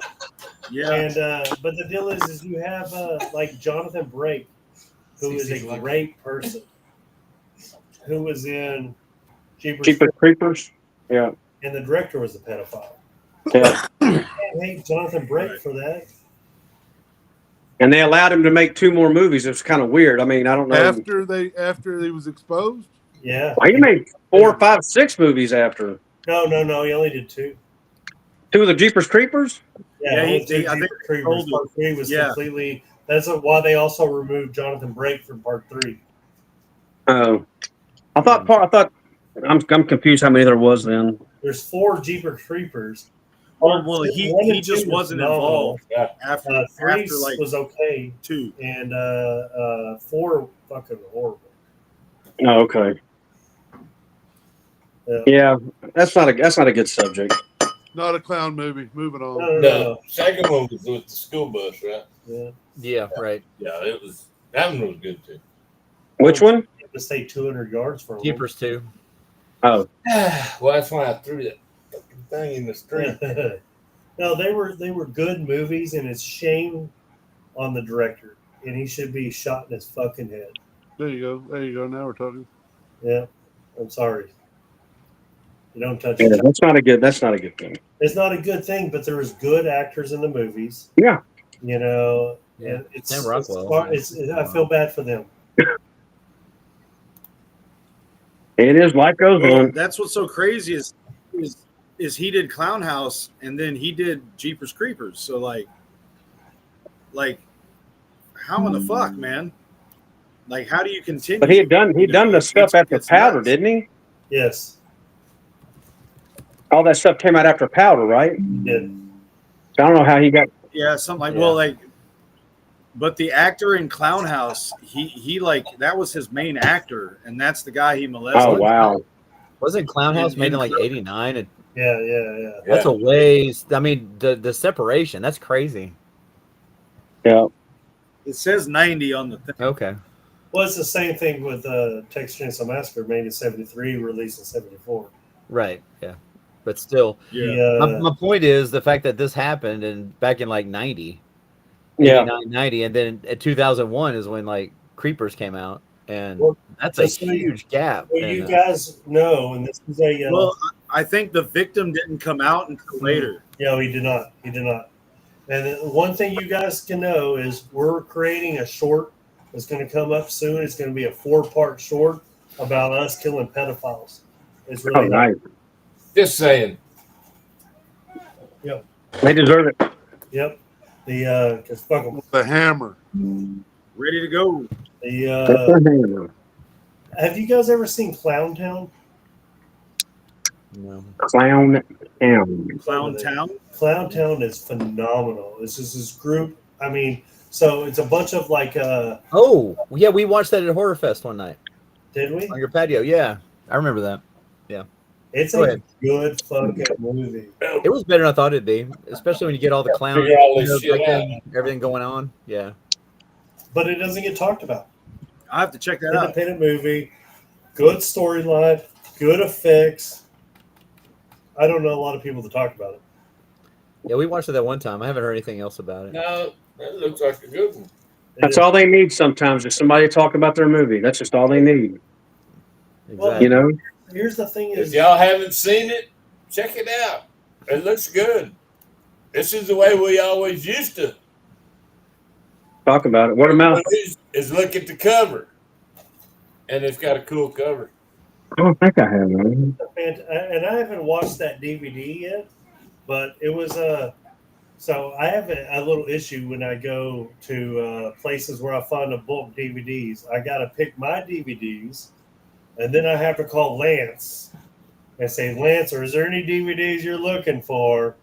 Yeah. And but the deal is you have like Jonathan Brake, who is a great person, who was in Jeepers Creepers. Yeah. and the director was a pedophile. Yeah. I hate Jonathan Brake for that. And they allowed him to make 2 more movies. It was kind of weird. I mean, I don't know. After he was exposed. Yeah. He made 4, 5, 6 movies after. No. He only did 2. 2 of the Jeepers Creepers. Yeah, Yeah, only I think Jeepers Creepers. told him. Part 3 was Yeah. completely. That's why they also removed Jonathan Brake from Part 3. Oh, I thought I'm confused how many there was then. There's 4 Jeepers Creepers. Well, One he and just 2 was wasn't phenomenal. involved after 3 like was okay, 2. and 4 fucking horrible. Oh, okay. Yeah, that's not a good subject. Not a clown movie. Moving on. The second one was with the school bus, right? Yeah. Yeah, right. Yeah, that one was good too. Which one? To stay 200 yards from Jeepers 2. Oh, Well, that's why I threw that fucking thing in the street. No, they were good movies, and it's shame on the director, and he should be shot in his fucking head. There you go. Now we're talking. Yeah, I'm sorry. You don't touch yeah, it. that's not a good thing. It's not a good thing, but there was good actors in the movies. Yeah. You know, Yeah. and it's, Sam Rockwell. I feel bad for them. It is. Life goes Well, on. that's what's so crazy is he did Clown House and then he did Jeepers Creepers. So like how in the fuck, man? Like how do you continue? But he'd done the stuff after it's Powder, nuts. didn't he? Yes. All that stuff came out after Powder, right? Yeah. So I don't know how he got. Yeah, something like Yeah. but the actor in Clown House, he like that was his main actor, and that's the guy he molested. Oh wow. Wasn't Clown House made in like In- 89? And Yeah. that's a ways. I mean, the separation, that's crazy. Yeah. It says 90 on the thing. Okay. Well, it's the same thing with Texas Chainsaw Massacre, made in '73, released in '74. Right. Yeah. But still, Yeah. my point is the fact that this happened and back in like 90, Yeah. 89, 90, and then at 2001 is when like Creepers came out, and Well, that's a that's what- huge gap. Well, And, you guys know, and this is a Well, I think the victim didn't come out until later. no, he did not. He did not. And then one thing you guys can know is we're creating a short that's going to come up soon. It's going to be a 4-part short about us killing pedophiles. It's Oh, really nice. Just saying. They deserve it. Yep. The cause fuck 'em. The Hammer. Ready to go. The have you guys ever seen Clown Town? no. Clown Town. Clown Town. Clown Town is phenomenal. It's just this group. I mean, so it's a bunch of like Oh, yeah, we watched that at Horror Fest one night did we? on your patio. Yeah, I remember that. It's Go a ahead. good fucking movie. It was better than I thought it'd be, especially when you get all the clowns, Figure all this shit everything going on. Yeah. But it doesn't get talked about. I have to check that out. Independent movie, good storyline, good effects. I don't know a lot of people to talk about it. Yeah, we watched it that one time. I haven't heard anything else about it. No, that looks like a good one. That's all they need sometimes is somebody to talk about their movie. That's just all they need. Exactly. You know? Here's the thing: If is y'all haven't seen it, check it out. It looks good. This is the way we always used to. Talk about it. Word of mouth. Is look at the cover, and it's got a cool cover. I don't think I have one. and I haven't watched that DVD yet, but it was so I have a little issue when I go to places where I find a bulk DVDs. I got to pick my DVDs, and then I have to call Lance and say, Lance, is there any DVDs you're looking for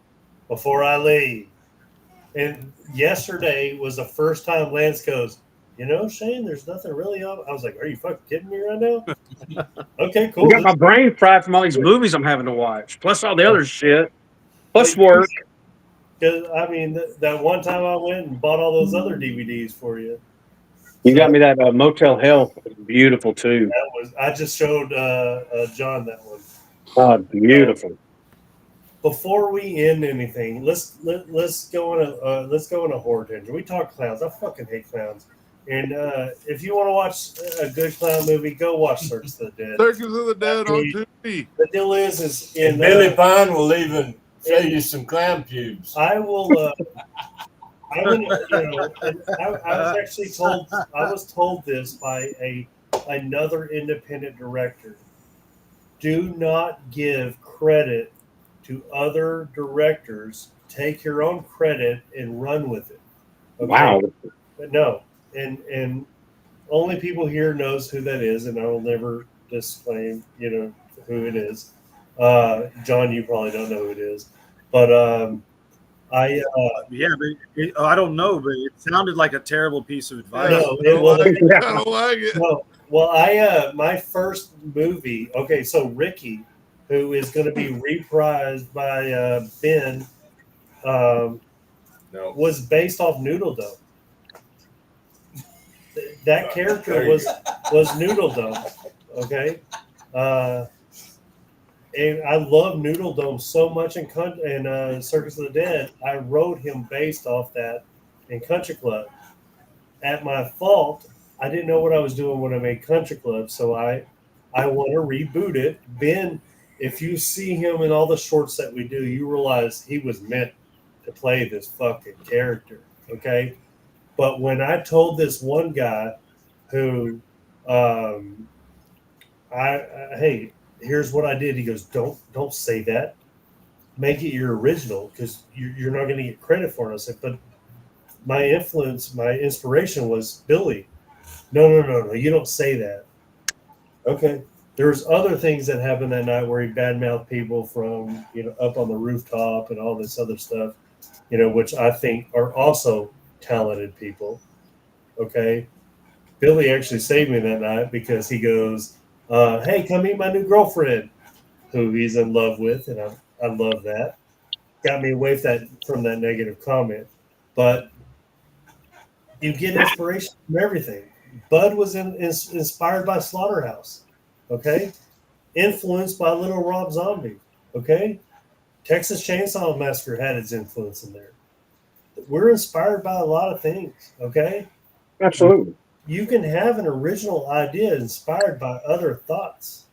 before I leave? And yesterday was the first time Lance goes, You know, Shane, there's nothing really on. I was like, are you fucking kidding me right now? Okay, cool. I got my brain fried from all these movies I'm having to watch, plus all the other shit, plus work. Because I mean, that one time I went and bought all those other DVDs for you. You got me that Motel Hell. Beautiful too. That was. I just showed John that one. Oh, beautiful. Before we end anything, let's go on a horror tangent. We talk clowns. I fucking hate clowns. And if you want to watch a good clown movie, go watch Circus of the Dead. Circus of the Dead on TV. The deal is in And Billy Pine will even show you some clown pubes. I will. I was actually told. I was told this by another independent director. Do not give credit to other directors. Take your own credit and run with it. Okay? Wow. But no, and only people here knows who that is, and I will never disclaim, who it is. John, you probably don't know who it is, but I don't know, but it sounded like a terrible piece of advice. No, it was. I don't like it. No, well, my first movie. Okay, so Ricky, who is going to be reprised by Ben, was based off Noodle Dome. That character was Noodle Dome. Okay, and I love Noodle Dome so much in Circus of the Dead. I wrote him based off that in Country Club. At my fault, I didn't know what I was doing when I made Country Club, so I want to reboot it. Ben, if you see him in all the shorts that we do, you realize he was meant to play this fucking character, okay? But when I told this one guy who, hey, here's what I did. He goes, don't say that. Make it your original because you're not going to get credit for it. I said, but my inspiration was Billy. No, you don't say that. Okay. There's other things that happened that night where he badmouthed people from, up on the rooftop and all this other stuff, which I think are also talented people. Okay. Billy actually saved me that night because he goes, hey, come meet my new girlfriend, who he's in love with, and I love that. Got me away from that negative comment. But you get inspiration from everything. Bud was inspired by Slaughterhouse, okay? Influenced by Little Rob Zombie, okay? Texas Chainsaw Massacre had its influence in there. We're inspired by a lot of things, okay? Absolutely. You can have an original idea inspired by other thoughts.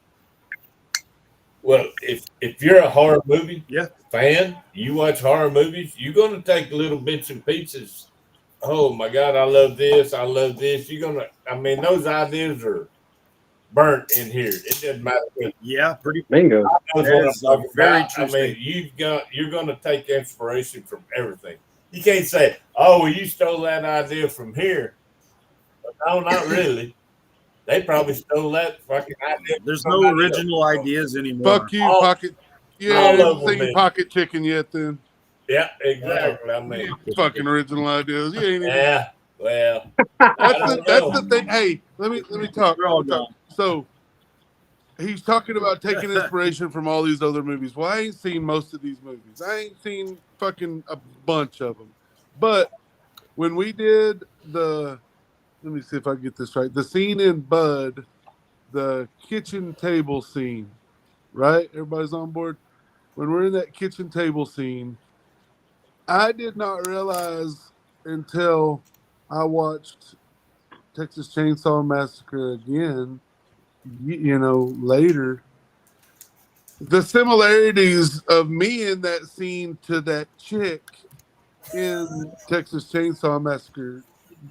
Well, if you're a horror movie fan, you watch horror movies, you're going to take little bits and pieces. Oh, my God, I love this. You're going to, those ideas are burnt in here. It doesn't matter. Yeah, pretty bingo. Very true. You're going to take inspiration from everything. You can't say, oh, well, you stole that idea from here. No, not really. They probably stole that fucking idea. There's no original ideas anymore. Fuck you, Pocket. You haven't seen Pocket Chicken yet, then. Yeah, exactly. Fucking original ideas. You ain't even. Yeah, well. That's the thing. Hey, let me talk. So he's talking about taking inspiration from all these other movies. Well, I ain't seen most of these movies. I ain't seen fucking a bunch of them. But when we did let me see if I get this right. The scene in Bud, the kitchen table scene, right? Everybody's on board? When we're in that kitchen table scene, I did not realize until I watched Texas Chainsaw Massacre again, later, the similarities of me in that scene to that chick in Texas Chainsaw Massacre,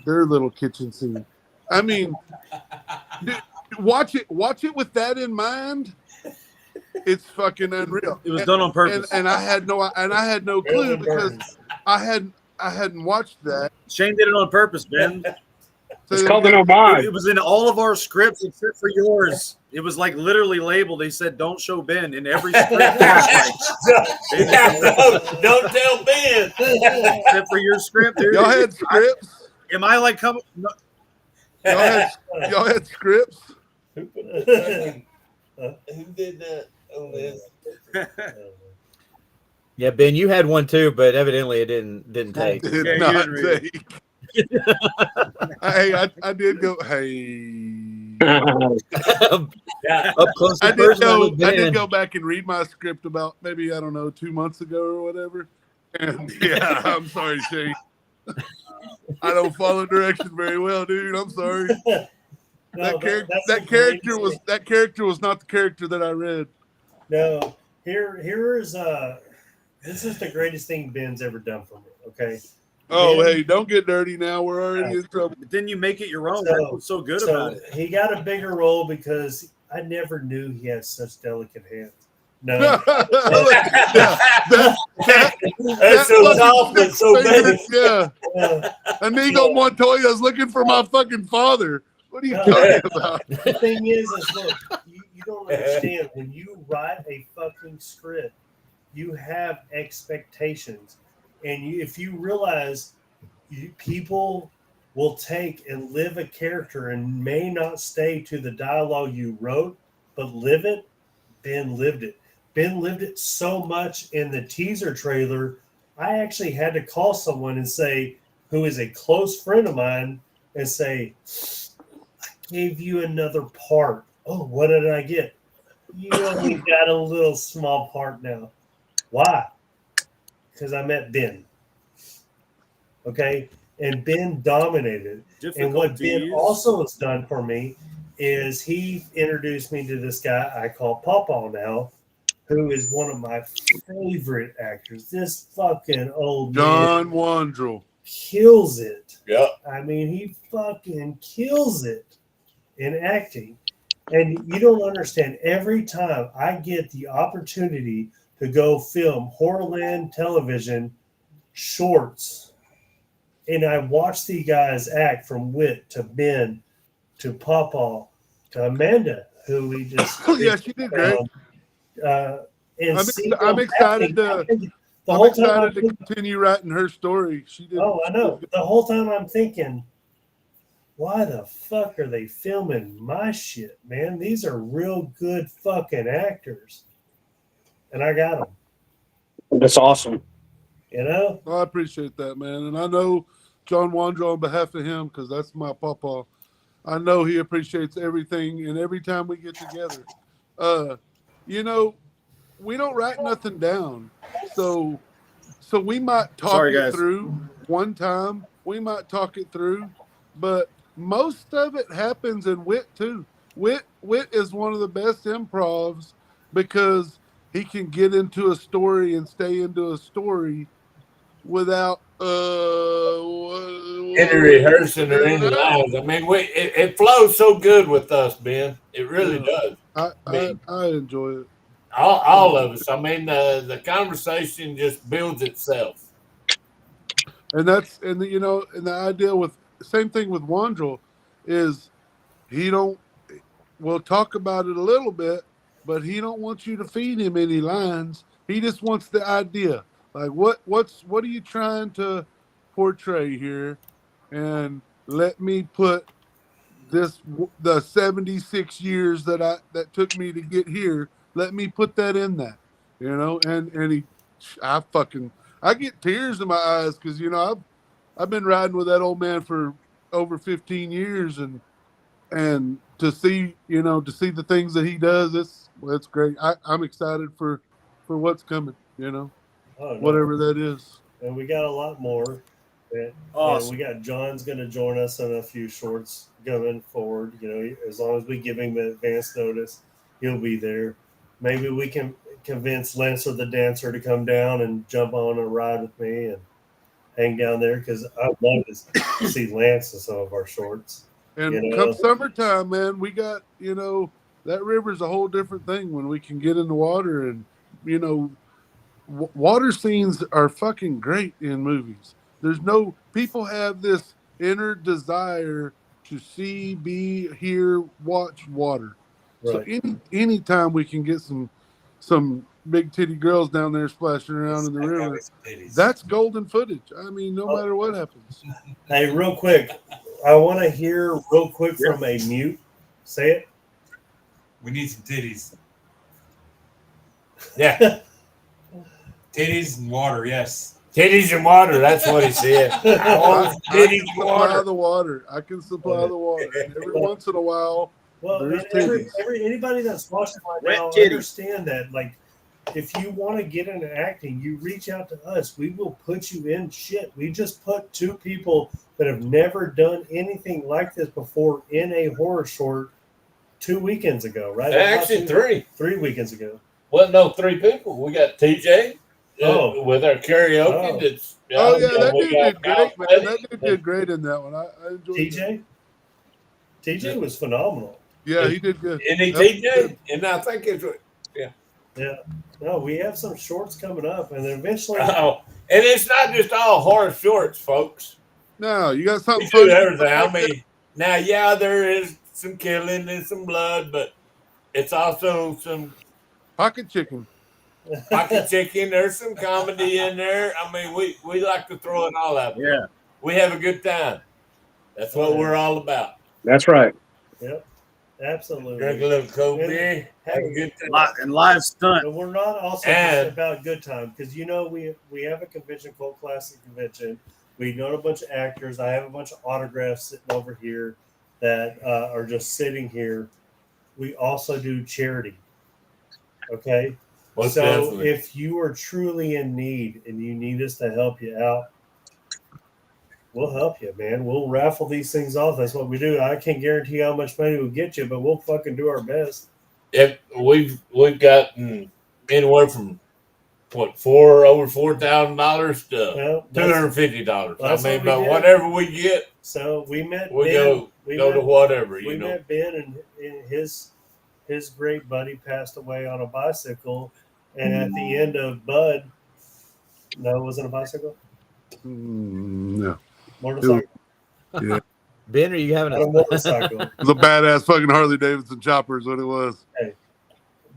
their little kitchen scene. I mean, dude, watch it with that in mind. It's fucking unreal. It was done on purpose, and I had no clue because I hadn't watched that. Shane did it on purpose, Ben. It's called an homage. It was in all of our scripts except for yours. It was like literally labeled. They said, "Don't show Ben" in every script. Don't tell Ben. Except for your script, dude. Y'all had scripts. Am I like coming? Y'all had scripts? Who did that on this? Yeah, Ben, you had one too, but evidently it didn't take. Did you not didn't read take. Hey, I did go. Hey, Yeah. Up close I and did personal go. with I did Ben. go back and read my script about maybe 2 months ago or whatever. And yeah, I'm sorry, Shane. I don't follow directions very well, dude. I'm sorry. No, That character was not the character that I read. No, here is this is the greatest thing Ben's ever done for me. Okay. Oh, Ben, hey, don't get dirty now. We're already in trouble. But then you make it your own. That's what's so good about it. He got a bigger role because I never knew he had such delicate hands. No, That's so soft, but so big. Yeah. Inigo Montoya's looking for my fucking father. What are you talking about? The thing is look, you don't understand. When you write a fucking script, you have expectations. And if you realize people will take and live a character and may not stay to the dialogue you wrote, but live it, Ben lived it. Ben lived it so much in the teaser trailer, I actually had to call someone and say, who is a close friend of mine, and say, I gave you another part. Oh, what did I get? You only got a little small part now. Why? Because I met Ben. Okay? And Ben dominated. And what Ben also has done for me is he introduced me to this guy I call Pawpaw now, who is one of my favorite actors. This fucking old John man Wandrel kills it. Yeah. I mean, he fucking kills it in acting. And you don't understand. Every time I get the opportunity to go film Horrorland television shorts, and I watch the guys act from Wit to Ben to Pawpaw to Amanda, who we just Yeah, she did great. and I'm excited to continue writing her story. She did. Oh, I know. The whole time I'm thinking, why the fuck are they filming my shit, man? These are real good fucking actors, and I got them. That's awesome. You know. I appreciate that, man, and I know John Wandrel on behalf of him, because that's my papa. I know he appreciates everything, and every time we get together, we don't write nothing down, so we might talk it through one time. We might talk it through, but most of it happens in Wit too. Wit is one of the best improvs because he can get into a story and stay into a story without any rehearsing or any lines. I mean, it flows so good with us, Ben. It really does. I enjoy it. All of us. I mean, the conversation just builds itself. And the idea with same thing with Wandrel is we'll talk about it a little bit, but he don't want you to feed him any lines. He just wants the idea. Like what are you trying to portray here? And let me put the 76 years that took me to get here. Let me put that in that, and I get tears in my eyes because I've been riding with that old man for over 15 years, and to see the things that he does, it's great. I'm excited for what's coming, whatever that is. And we got a lot more. Awesome. And we got John's going to join us on a few shorts going forward. As long as we give him advance notice, he'll be there. Maybe we can convince Lancer the Dancer to come down and jump on a ride with me and hang down there, because I'd love to see Lance in some of our shorts. And come summertime, man, we got, that river's a whole different thing when we can get in the water. And, water scenes are fucking great in movies. People have this inner desire to see, be, hear, watch water. Right. So anytime we can get some big titty girls down there splashing around in the river, that's golden footage. I mean, no matter what happens. Hey, real quick, I want to hear real quick from a mute. Say it. We need some titties. Yeah. Titties and water, yes. Titties and water. That's what he said. I want some I titties can and supply water. the water. I can supply the water. And every once in a while, Well, there's and titties. anybody that's watching right Wet now, titties. understand that. Like, if you want to get into acting, you reach out to us. We will put you in shit. We just put 2 people that have never done anything like this before in a horror short 2 weekends ago, right? Actually, 3. 3 weekends ago. Well, no, 3 people. We got TJ with our karaoke. Oh. That's, Oh yeah, that we dude got did great, man. Kyle That dude did great in that one. I enjoyed it. TJ was phenomenal. Yeah, he did good. And he That's TJ, good. and I think it's Yeah. No, we have some shorts coming up, and then eventually. oh, and it's not just all horror shorts, folks. No, you got something We do funny. everything. I mean, now, yeah, there is some killing and some blood, but it's also some Pocket chicken. pocket chicken. There's some comedy in there. I mean, we like to throw it all out there. Yeah. We have a good time. That's what we're all about. That's right. Yep. Absolutely. Drink a little cold And beer, have a good time. And live stunt. But we're not also And- just about good time because we have a convention called Classic Convention. We know a bunch of actors. I have a bunch of autographs sitting over here that are just sitting here. We also do charity. Okay. Most so definitely. if you are truly in need and you need us to help you out, we'll help you, man. We'll raffle these things off. That's what we do. I can't guarantee how much money we'll get you, but we'll fucking do our best. If we've gotten anywhere from over $4,000 to Well, that's- $250. I that's mean, what we but did. whatever we get, So we met we Ben. go to whatever, We you know. met Ben, and his great buddy passed away on a bicycle. And at the end of Bud, no, it wasn't a bicycle. No. Motorcycle. Yeah. Ben, are you having Not a motorcycle. It was a badass fucking Harley Davidson chopper is what it was.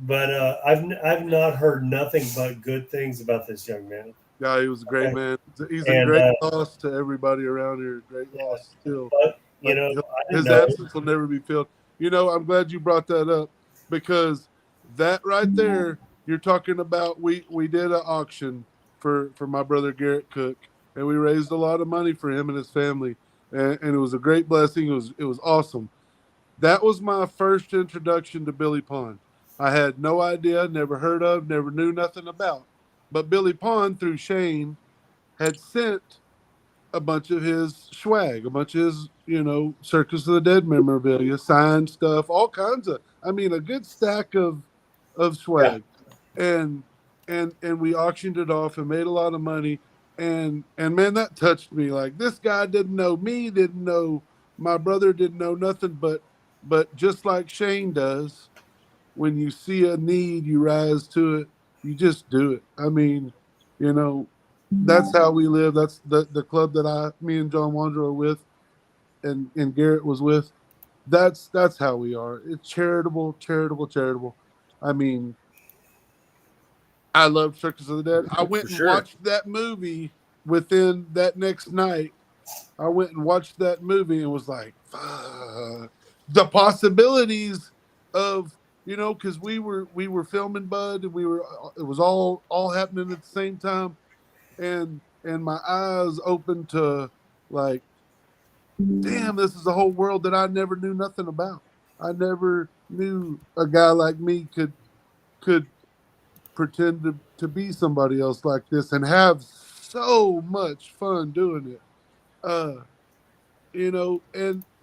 But I've not heard nothing but good things about this young man. Yeah, he was a great Okay. man. He's a And, great loss to everybody around here. Great loss still. But you know, Like, I his didn't know. absence will never be filled. You know, I'm glad you brought that up because that right there, you're talking about. We did an auction for my brother Garrett Cook, and we raised a lot of money for him and his family, and it was a great blessing. It was awesome. That was my first introduction to Billy Pond. I had no idea, never heard of, never knew nothing about. But Billy Pond, through Shane, had sent a bunch of his swag, a bunch of his, Circus of the Dead memorabilia, signed stuff, all kinds of, a good stack of swag. And we auctioned it off and made a lot of money. And man, that touched me. Like, this guy didn't know me, didn't know my brother, didn't know nothing, but just like Shane does, when you see a need, you rise to it. You just do it. That's how we live. That's the club that me and John Wander are with, and Garrett was with. That's how we are. It's charitable. I love Circus of the Dead. I went and watched that movie within that next night. I went and watched that movie and was like, fuck. The possibilities of, because we were filming Bud, and it was all happening at the same time, and my eyes opened to, like, damn, this is a whole world that I never knew nothing about. I never knew a guy like me could pretend to be somebody else like this and have so much fun doing it.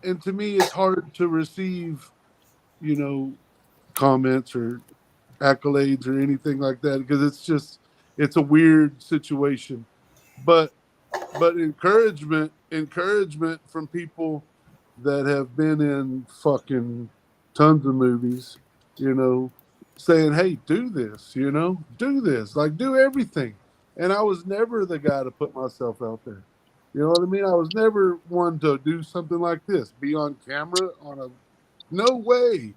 And to me, it's hard to receive, comments or accolades or anything like that, because it's a weird situation. But encouragement from people that have been in fucking tons of movies, saying, hey, do this, like, do everything. And I was never the guy to put myself out there. You know what I mean? I was never one to do something like this, be on camera no way.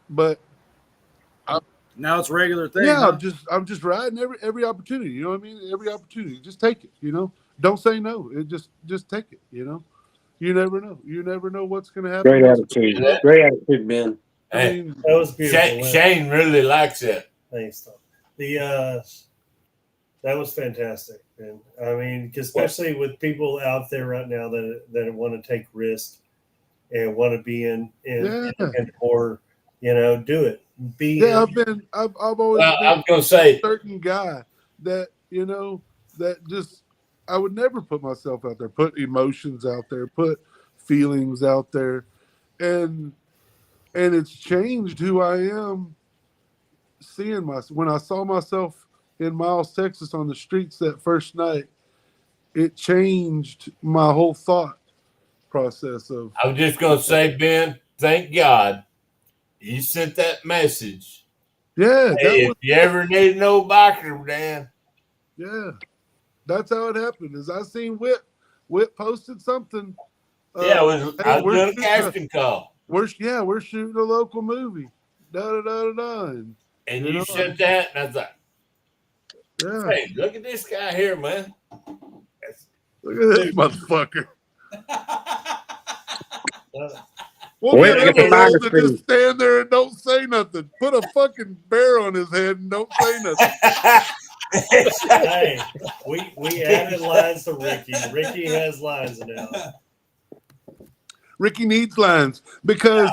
But now it's a regular thing. yeah, huh? I'm just riding every opportunity. You know what I mean? Every opportunity, just take it. don't say no. It just take it. You know, you never know. You never know what's going to happen. Great attitude. Great attitude, Ben. I mean, That was beautiful. Shane really likes it. Thanks, Tom. That was fantastic, man. I mean, especially with people out there right now that want to take risks and want to be in or do it. I've always been I'm gonna say a certain guy that that just I would never put myself out there, put emotions out there, put feelings out there, and it's changed who I am. Seeing when I saw myself in Miles, Texas, on the streets that first night, it changed my whole thought process of. I was just gonna say, Ben, thank God you sent that message. Yeah. Hey, if you ever need no biker, Dan. Yeah. That's how it happened. Is I seen Whit posted something. I was doing a casting call. We're shooting a local movie. And you sent that, and I was like, yeah. Hey, look at this guy here, man. Look at this motherfucker. Wait, We'll get get him the a role biker to just stand there and don't say nothing. Put a fucking bear on his head and don't say nothing. Hey, we added lines to Ricky. Ricky has lines now. Ricky needs lines because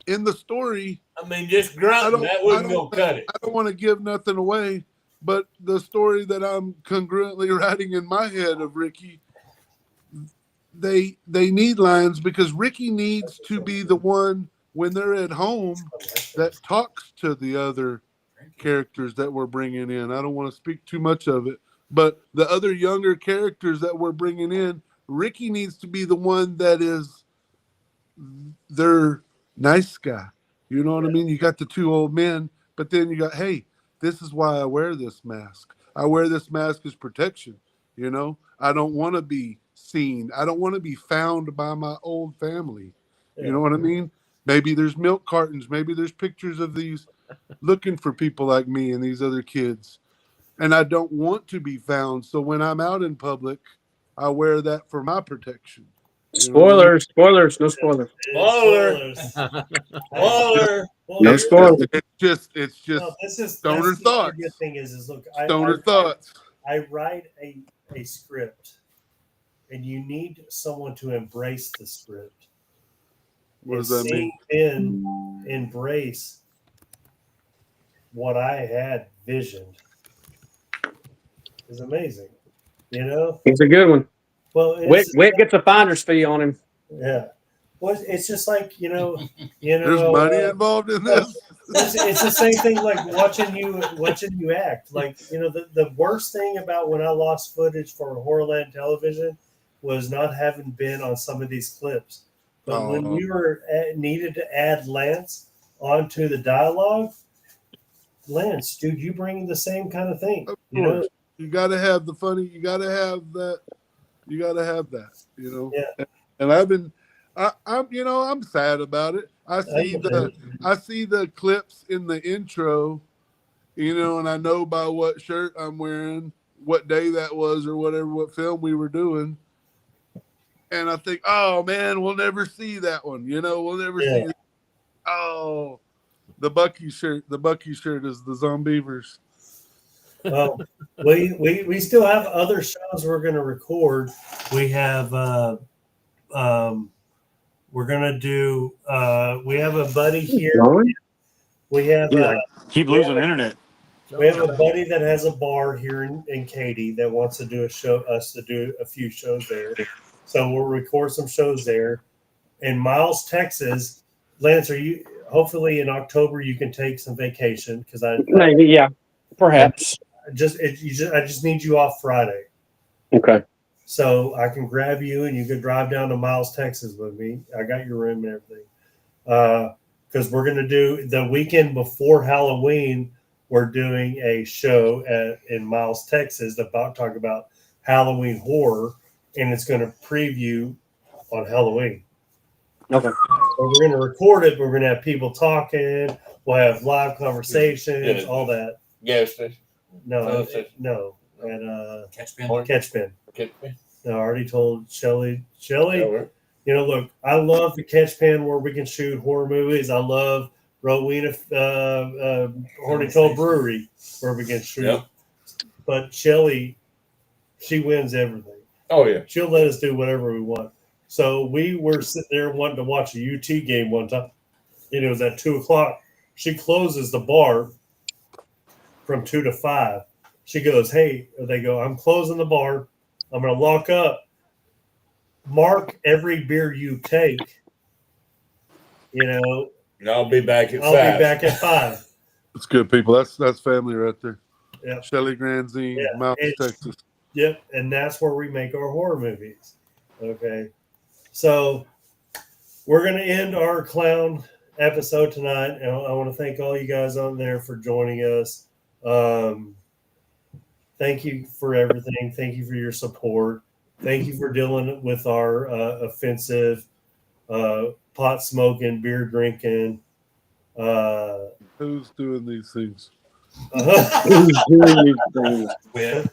in the story, I mean, just grunting, that wasn't going to cut it. I don't want to give nothing away, but the story that I'm congruently writing in my head of Ricky, they need lines because Ricky needs to be the one when they're at home that talks to the other characters that we're bringing in. I don't want to speak too much of it, but the other younger characters that we're bringing in, Ricky needs to be the one that is their nice guy. You know what I mean? You got the two old men, but then you got, hey, this is why I wear this mask. I wear this mask as protection. You know, I don't want to be seen. I don't want to be found by my old family. You know what I mean? Maybe there's milk cartons. Maybe there's pictures of these looking for people like me and these other kids. And I don't want to be found. So when I'm out in public, I wear that for my protection. Spoilers, no spoilers. Spoiler. No spoilers. It's just stoner thoughts. The good thing is look, stoner thoughts. I write a script, and you need someone to embrace the script. What does that mean? Ben embrace what I had visioned is amazing. You know, He's a good one. Well, Whit gets a finder's fee on him. Yeah. Well, it's just like there's money involved in this. It's the same thing like watching you act. Like the worst thing about when I lost footage for Horrorland Television was not having been on some of these clips. But when we were needed to add Lance onto the dialogue, Lance, dude, you bring the same kind of thing. You got to have the funny. You got to have that. You got to have that. Yeah. And I'm sad about it. I see the clips in the intro, and I know by what shirt I'm wearing, what day that was, or what film we were doing. And I think, oh man, we'll never see that one. We'll never see it. Oh, the Bucky shirt. The Bucky shirt is the Zombievers. Well, we still have other shows we're going to record. We have we're going to do. We have a buddy here. We have keep losing internet. We have a buddy that has a bar here in Katy that wants to do a few shows there. So we'll record some shows there. In Miles, Texas, Lance, hopefully in October you can take some vacation because perhaps. I just need you off Friday. Okay. So I can grab you and you can drive down to Miles, Texas with me. I got your room and everything. Because we're going to do the weekend before Halloween. We're doing a show in Miles, Texas talk about Halloween horror, and it's going to preview on Halloween. Okay. So we're going to record it, but we're going to have people talking. We'll have live conversations, all that. Gas station. No. at Catch bin. Catchpin. Okay. I already told Shelly. Shelly, Yeah, we're- you know, look, I love the Catchpin where we can shoot horror movies. I love Rowena Horny Toll Brewery where we can shoot. Yep. But Shelly, she wins everything. Oh yeah. She'll let us do whatever we want. So we were sitting there wanting to watch a UT game one time, and it was at 2:00. She closes the bar from 2 to 5. She goes, "Hey," they go, "I'm closing the bar. I'm going to lock up. Mark every beer you take. You know, And I'll be back at I'll 5. be back at 5." That's good, people. That's family right there. Yeah. Shelly Granzine, Yeah, Mountain, and- Texas. Yep, and that's where we make our horror movies. Okay, so we're going to end our clown episode tonight, and I want to thank all you guys on there for joining us. Thank you for everything. Thank you for your support. Thank you for dealing with our offensive pot smoking, beer drinking. Who's doing these things? Who's doing these things? With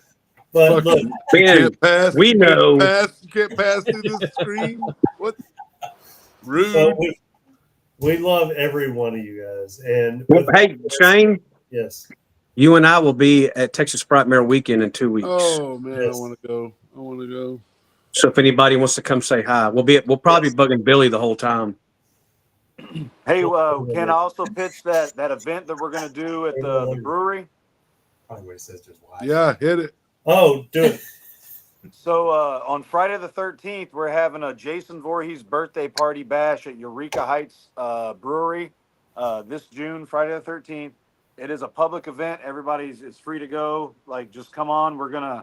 But look, You Ben, can't pass. we you can't know. Pass, you can't pass through the screen. What? Rude. so we love every one of you guys. And Well, hey, Shane, yes. you and I will be at Texas Frightmare Weekend in 2 weeks. Oh man, Yes. I want to go. I want to go. So if anybody wants to come say hi, we'll probably be bugging Billy the whole time. Hey, can I also pitch that event that we're going to do at the brewery? probably what it says just why. Yeah, hit it. Oh, do it. So on Friday the 13th, we're having a Jason Voorhees birthday party bash at Eureka Heights Brewery this June, Friday the 13th. It is a public event. Everybody's it's free to go. Like, just come on. We're going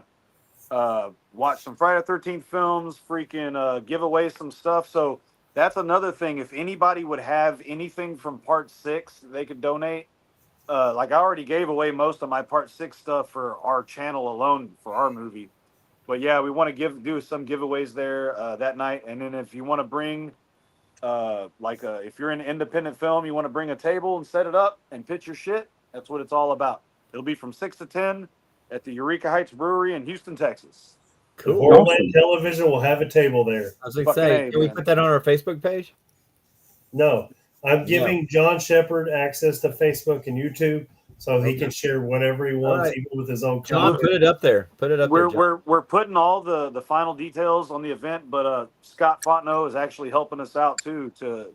to watch some Friday the 13th films, freaking give away some stuff. So that's another thing. If anybody would have anything from part 6 they could donate, like I already gave away most of my part 6 stuff for our channel alone for our movie. But yeah, we want to do some giveaways there that night. And then if you want to bring, if you're in independent film, you want to bring a table and set it up and pitch your shit. That's what it's all about. It'll be from 6 to 10 at the Eureka Heights Brewery in Houston, Texas. The Horrorland Television will have a table there. I was going to say, can we put that on our Facebook page? No, I'm giving John Shepard access to Facebook and YouTube, so he can share whatever he wants, right. even with his own. John, content. put it up there. Put it up there. John. We're putting all the final details on the event, but Scott Fontenot is actually helping us out too to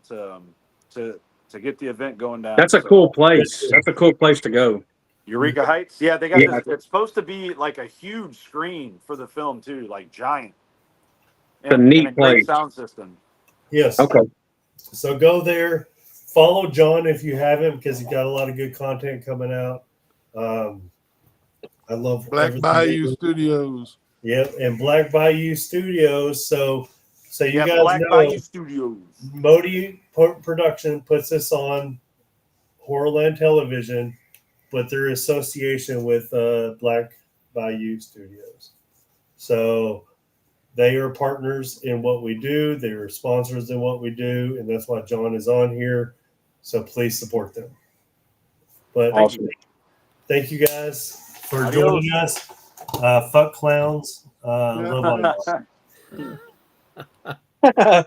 get the event going down. That's a cool place. That's a cool place to go. Eureka Heights. Yeah, they got Yeah. this. It's supposed to be like a huge screen for the film too, like giant. It's a neat and a great place. sound system. Yes. Okay. So go there. Follow John if you haven't, because he's got a lot of good content coming out. I love Black everything Bayou they do. Studios. Yep, and Black Bayou Studios. So you Yeah, guys Black know, Bayou Studios. Modi Production puts this on Horrorland Television, but their association with Black Bayou Studios. So they are partners in what we do. They are sponsors in what we do, and that's why John is on here. So please support them. But Awesome. thank you guys for Adios. joining us. Fuck clowns. Love all y'all.